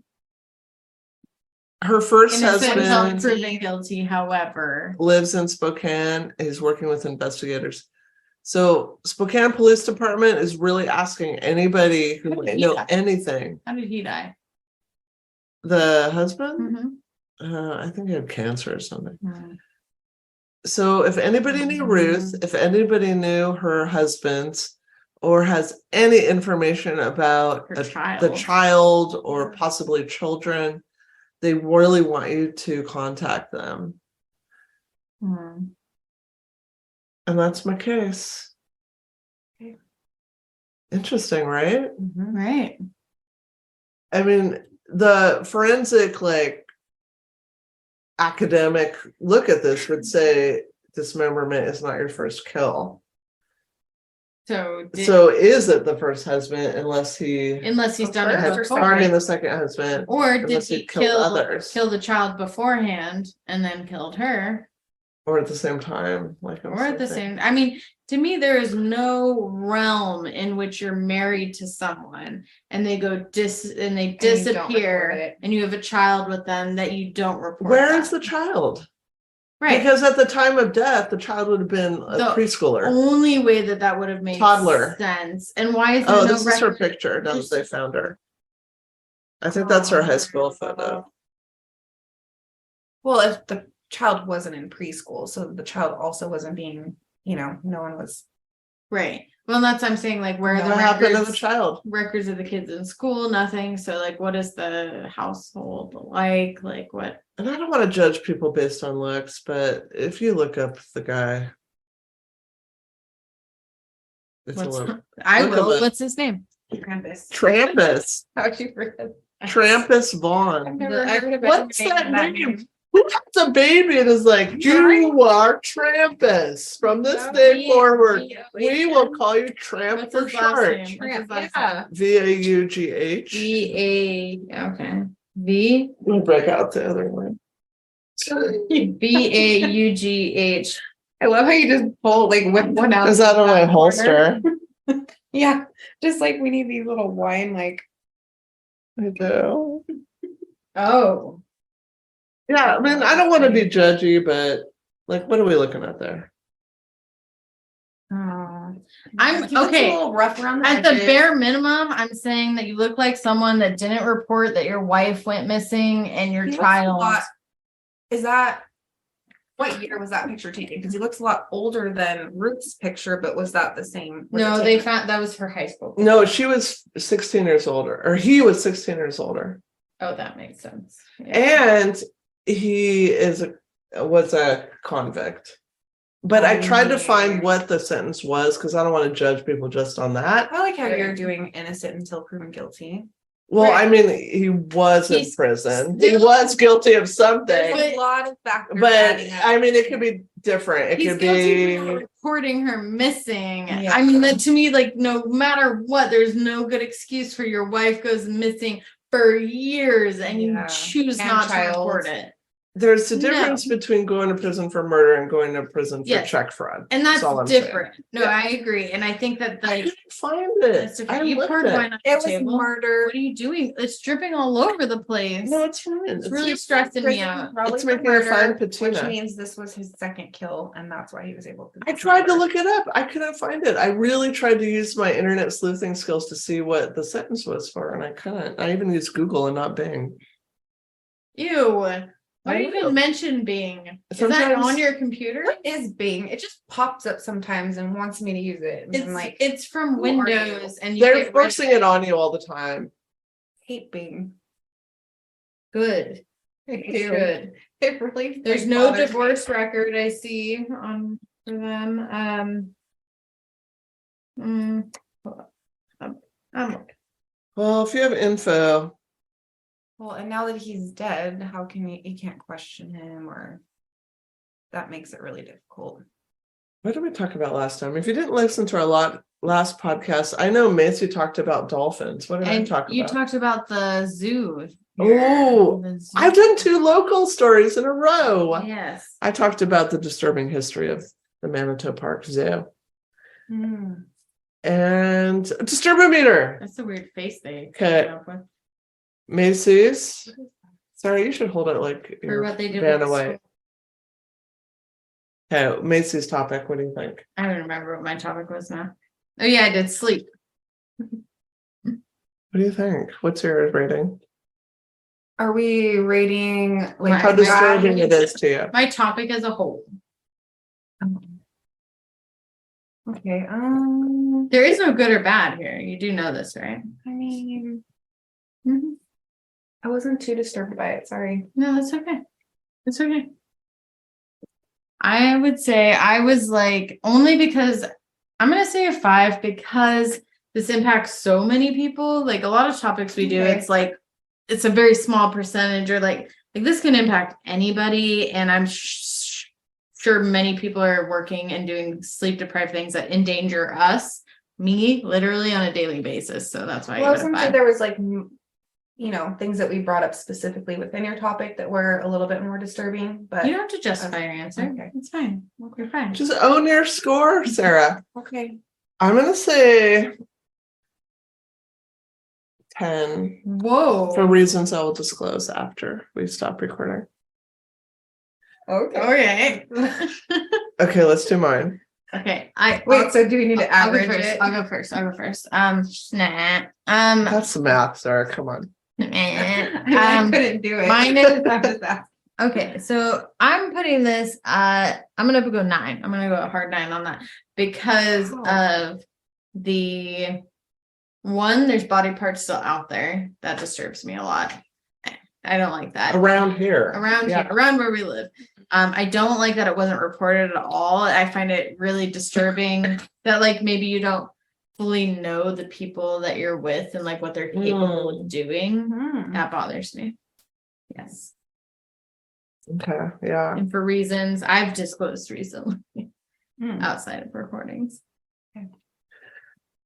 Her first innocent until husband proven guilty. However, lives in Spokane. He's working with investigators. So Spokane Police Department is really asking anybody who How did might he know die? anything. how did he die? The husband, Mhm. I think he had cancer or something. Mhm. So if anybody knew Ruth, if anybody knew her husband, or has any information about Her the child. child or possibly children, they really want you to contact them. Mhm. And that's my case. Okay. Interesting, right? Right. I mean, the forensic, like, academic look at this would say dismemberment is not your first kill. So, So is it the first husband unless unless he's The done it first or before, or I mean the second husband, or did unless he he killed others. kill the child beforehand and then killed her, or at the same time, like or at the same? I mean, to me, there is no realm in which you're married to someone and they go you don't disappear, report it. and you have a child with them that you don't report. Where that. is the child? right? Because at the time of death, the child would have been a The preschooler. only way that would have made Toddler. sense. And why is there Oh, no this is her record? picture. That was they found her. I think that's her high school photo. Well, if the child wasn't in preschool, so the child also wasn't being, no one was. Right. Well, that's what I'm saying. Like, where are the What happened to the records? child? Records of the kids in school, nothing. So, like, what is the household like? Like, what? And I don't want to judge people based on looks, but if you look up the guy, it's What's a little I look will. at it. What's his name? Krampus. Trampus. How'd you forget? Trampus I've Vaughn. never heard of What's anybody that with name? Who has a baby and is like, you are Trampus. From this day forward, we will call you Tramp What's for his last short. name? What's his last Yeah. Vaugh. Okay. V Let me break out the other one. Vaugh. I love how you just pull whip one out. Is that on my holster? Yeah, just like we need these little wine I do. Oh. Yeah, I mean, I don't want to be judgy, but like, what are we looking at there? I'm He looks okay. a little rough around the At the edges. bare minimum, I'm saying that you look like someone that didn't report that your wife went missing and your He looks a child. lot- Is that what year was that picture taken? Because he looks a lot older than Ruth's picture, but was that the same? Was No, it they taken- found that was her high school. No, she was 16 years older, or he was 16 years older. Oh, that makes sense. Yeah. And he was a convict. But I tried to find what the sentence was because I don't want to judge people just on that. I like how you're doing innocent until proven guilty. Well, Right. I mean, he was in He's prison. He still- was guilty of There's something. a lot of factors. But adding up. I mean, it could be different. It He's could guilty for be. reporting her missing. Yeah. I mean, that to me, like, no matter what, there's no good excuse for your wife goes missing for years and you Yeah. choose And not child. to report it. There's a No. difference between going to prison for murder and going to prison for Yes. check fraud. And that's all I'm saying. different. No, Yeah. I agree. And I think that I like couldn't find it. that's okay. I You looked poured it. wine on It the was table. murder. What are you doing? It's dripping all over the place. No, it's fine. It's really stressing me out. Probably It's for making a fine murder, which patina. means this was his second kill, and that's why he was able to. I tried to look it up. I couldn't find it. I really tried to use my internet sleuthing skills to see what the sentence was for, and I couldn't. I even used Google and not Bing. Ew. Why do you I know. even mention Bing? Is that Sometimes- on your computer? What is Bing? It just pops up sometimes and wants me to use it. And I'm like, It's from who are you? Windows and you They're get rid of forcing it on you all the time. hate Bing. Good. I It do. should. It really. There's like, no bothers me. divorce record I see on for them. I'm okay. Well, if you have info, Well, and now that he's dead, how can you can't question him, or that makes it really difficult. what did we talk about last time? If you didn't listen to our last podcast, I know Macy talked about dolphins. What did I And talk you about? talked about the zoo. Oh, The zoo. I've done 2 local stories in a row. Yes. I talked about the disturbing history of the Manitou Park Zoo Hmm. and Disturbometer. That's a weird face they Okay. came up with. Macy's. Sorry, you should hold it like For your what they did van with the away. school. Okay, Macy's topic. What do you think? I don't remember what my topic was now. Oh yeah, I did sleep. What do you think? What's your rating? Are we rating like Right. How disturbing it is to you? My topic as a whole. Okay. There is no good or bad here. You do know this, right? I mean, Mhm. I wasn't too disturbed by it. Sorry. No, that's okay. It's okay. I would say I was like, only because I'm gonna say a 5 because this impacts so many people. Like a lot of topics we do, Okay. it's like it's a very small percentage, or like this can impact anybody. And I'm sure many people are working and doing sleep deprived things that endanger us, me, literally on a daily basis. So that's why Well, I I was give it a gonna say 5. there was like, things that we brought up specifically within your topic that were a little bit more disturbing, but You don't have to justify your answer. Okay. It's fine. You're fine. Just own your score, Sarah. okay. I'm gonna say 10 Whoa. for reasons I will disclose after we stop recording. Okay. Okay. Okay, let's do mine. Okay. Wait, so do we need to I'll go average first. it? I'll go first. Nah. That's the math, Sarah. Come on. I couldn't do it. mine is- I was asked. Okay, so I'm putting this. I'm gonna go 9. I'm gonna go a hard 9 on that because Wow. of the one. There's body parts still out there that disturbs me a lot. I don't like that. Around here. Around Yeah. here, around where we live. I don't like that it wasn't reported at all. I find it really disturbing that like maybe you don't fully know the people that you're with and like what they're capable of doing. Hmm. That bothers me. Yes. Okay. Yeah. And for reasons I've disclosed recently Hmm. outside of recordings.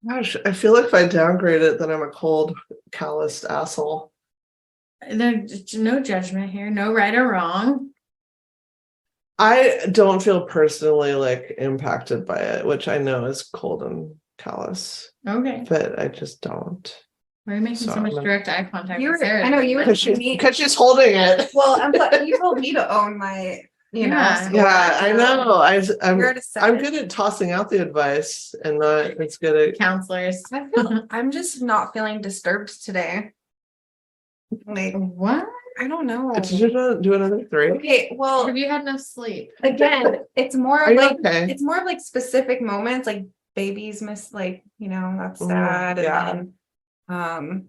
Gosh, I feel like if I downgrade it, then I'm a cold, calloused asshole. There's no judgment here, no right or wrong. I don't feel personally like impacted by it, which I know is cold and callous, Okay. but I just don't. Why are you making so much Sorry. direct eye contact? You with were- Sarah? I know you were- Because she's holding it. Well, you told me to own my, Yeah. score, Yeah, I so know. I'm you're at a I'm 7. good at tossing out the advice and not it's good at Counselors. I'm just not feeling disturbed today. Like, What? I don't know. did you do another 3? Okay, well, Have you had enough sleep? again, it's more Are of you like okay? it's more of like specific moments, like babies miss, like, that's sad. yeah. And then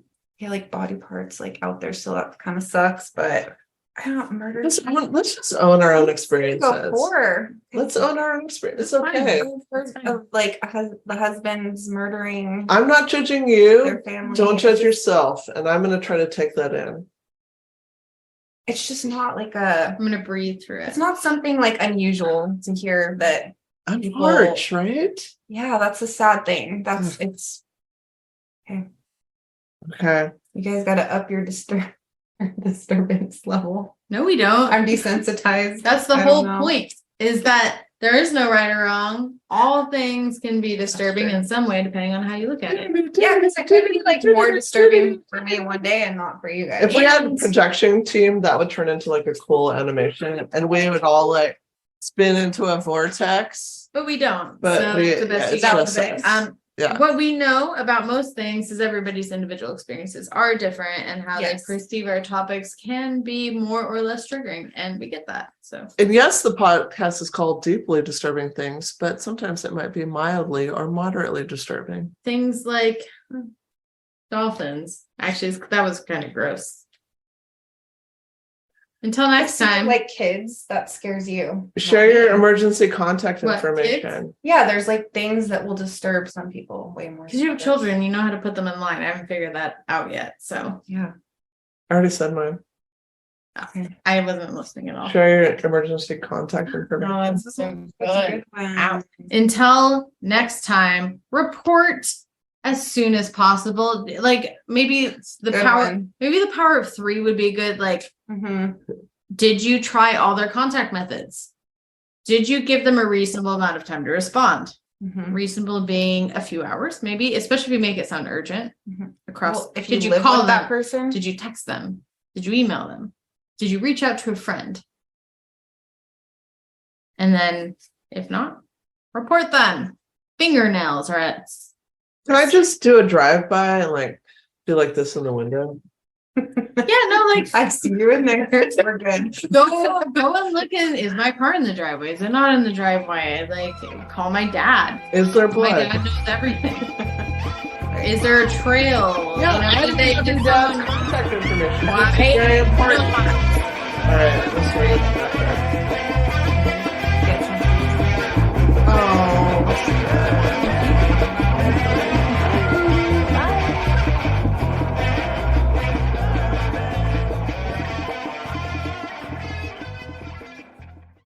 like body parts like out there, so that kind of sucks, but I don't murder. Let's just own our own Go experiences. 4. Let's own our own experience. It's That's fine. okay. I've heard of like the husband's murdering I'm not judging their you. family. Don't judge yourself. And I'm gonna try to take that in. It's just not like I'm gonna breathe through it. it's not something like unusual to hear that. I'm People- March, right? Yeah, that's a sad thing. That's Hmm. it's Okay. you guys got to up your disturbance level. No, we don't. I'm desensitized. That's the I whole don't know. point, is that there is no right or wrong. All things can be disturbing in some way, depending on how you look at it. Yeah, because it could be like more disturbing for me one day and not for you guys. If we had a projection team, that would turn into like a cool animation, and we would all like spin into a vortex. But we don't. But so we, it's the best yeah, you it's can just do. us. Yeah. What we know about most things is everybody's individual experiences are different, and how Yes. they perceive our topics can be more or less triggering, and we get that. So And yes, the podcast is called Deeply Disturbing Things, but sometimes it might be mildly or moderately disturbing. things like dolphins. Actually, that was kind of gross. Until next time. Like kids, that scares you. Share not your me. emergency contact What, information. Yeah, there's like things that will disturb some people way more. Because you have children, you know how to put them in line. I haven't figured that out yet. So Yeah. I already said mine. I wasn't listening at all. Share your emergency contact information. No, it's so That's a good. one. Ow. Until next time, report as soon as possible. Like maybe it's the Good power, one. maybe the power of 3 would be good. Like, Mhm. did you try all their contact methods? Did you give them a reasonable amount of time to respond? Mhm. Reasonable being a few hours, maybe, especially if you make it sound urgent. Mhm. Across, Well, if did you live call with that them? person, Did you text them? Did you email them? Did you reach out to a friend? And then, if not, report them. Fingernails are at. Can I just do a drive-by and like do like this in the window? Yeah, no, like I see you in there. We're good. go and look in. Is my car in the driveway? Is it not in the driveway? Like, call my dad. Is there My blood? dad knows everything. Is there a trail? Yeah, You know, they just don't. contact information. Why? It's very important. All right, let's read it.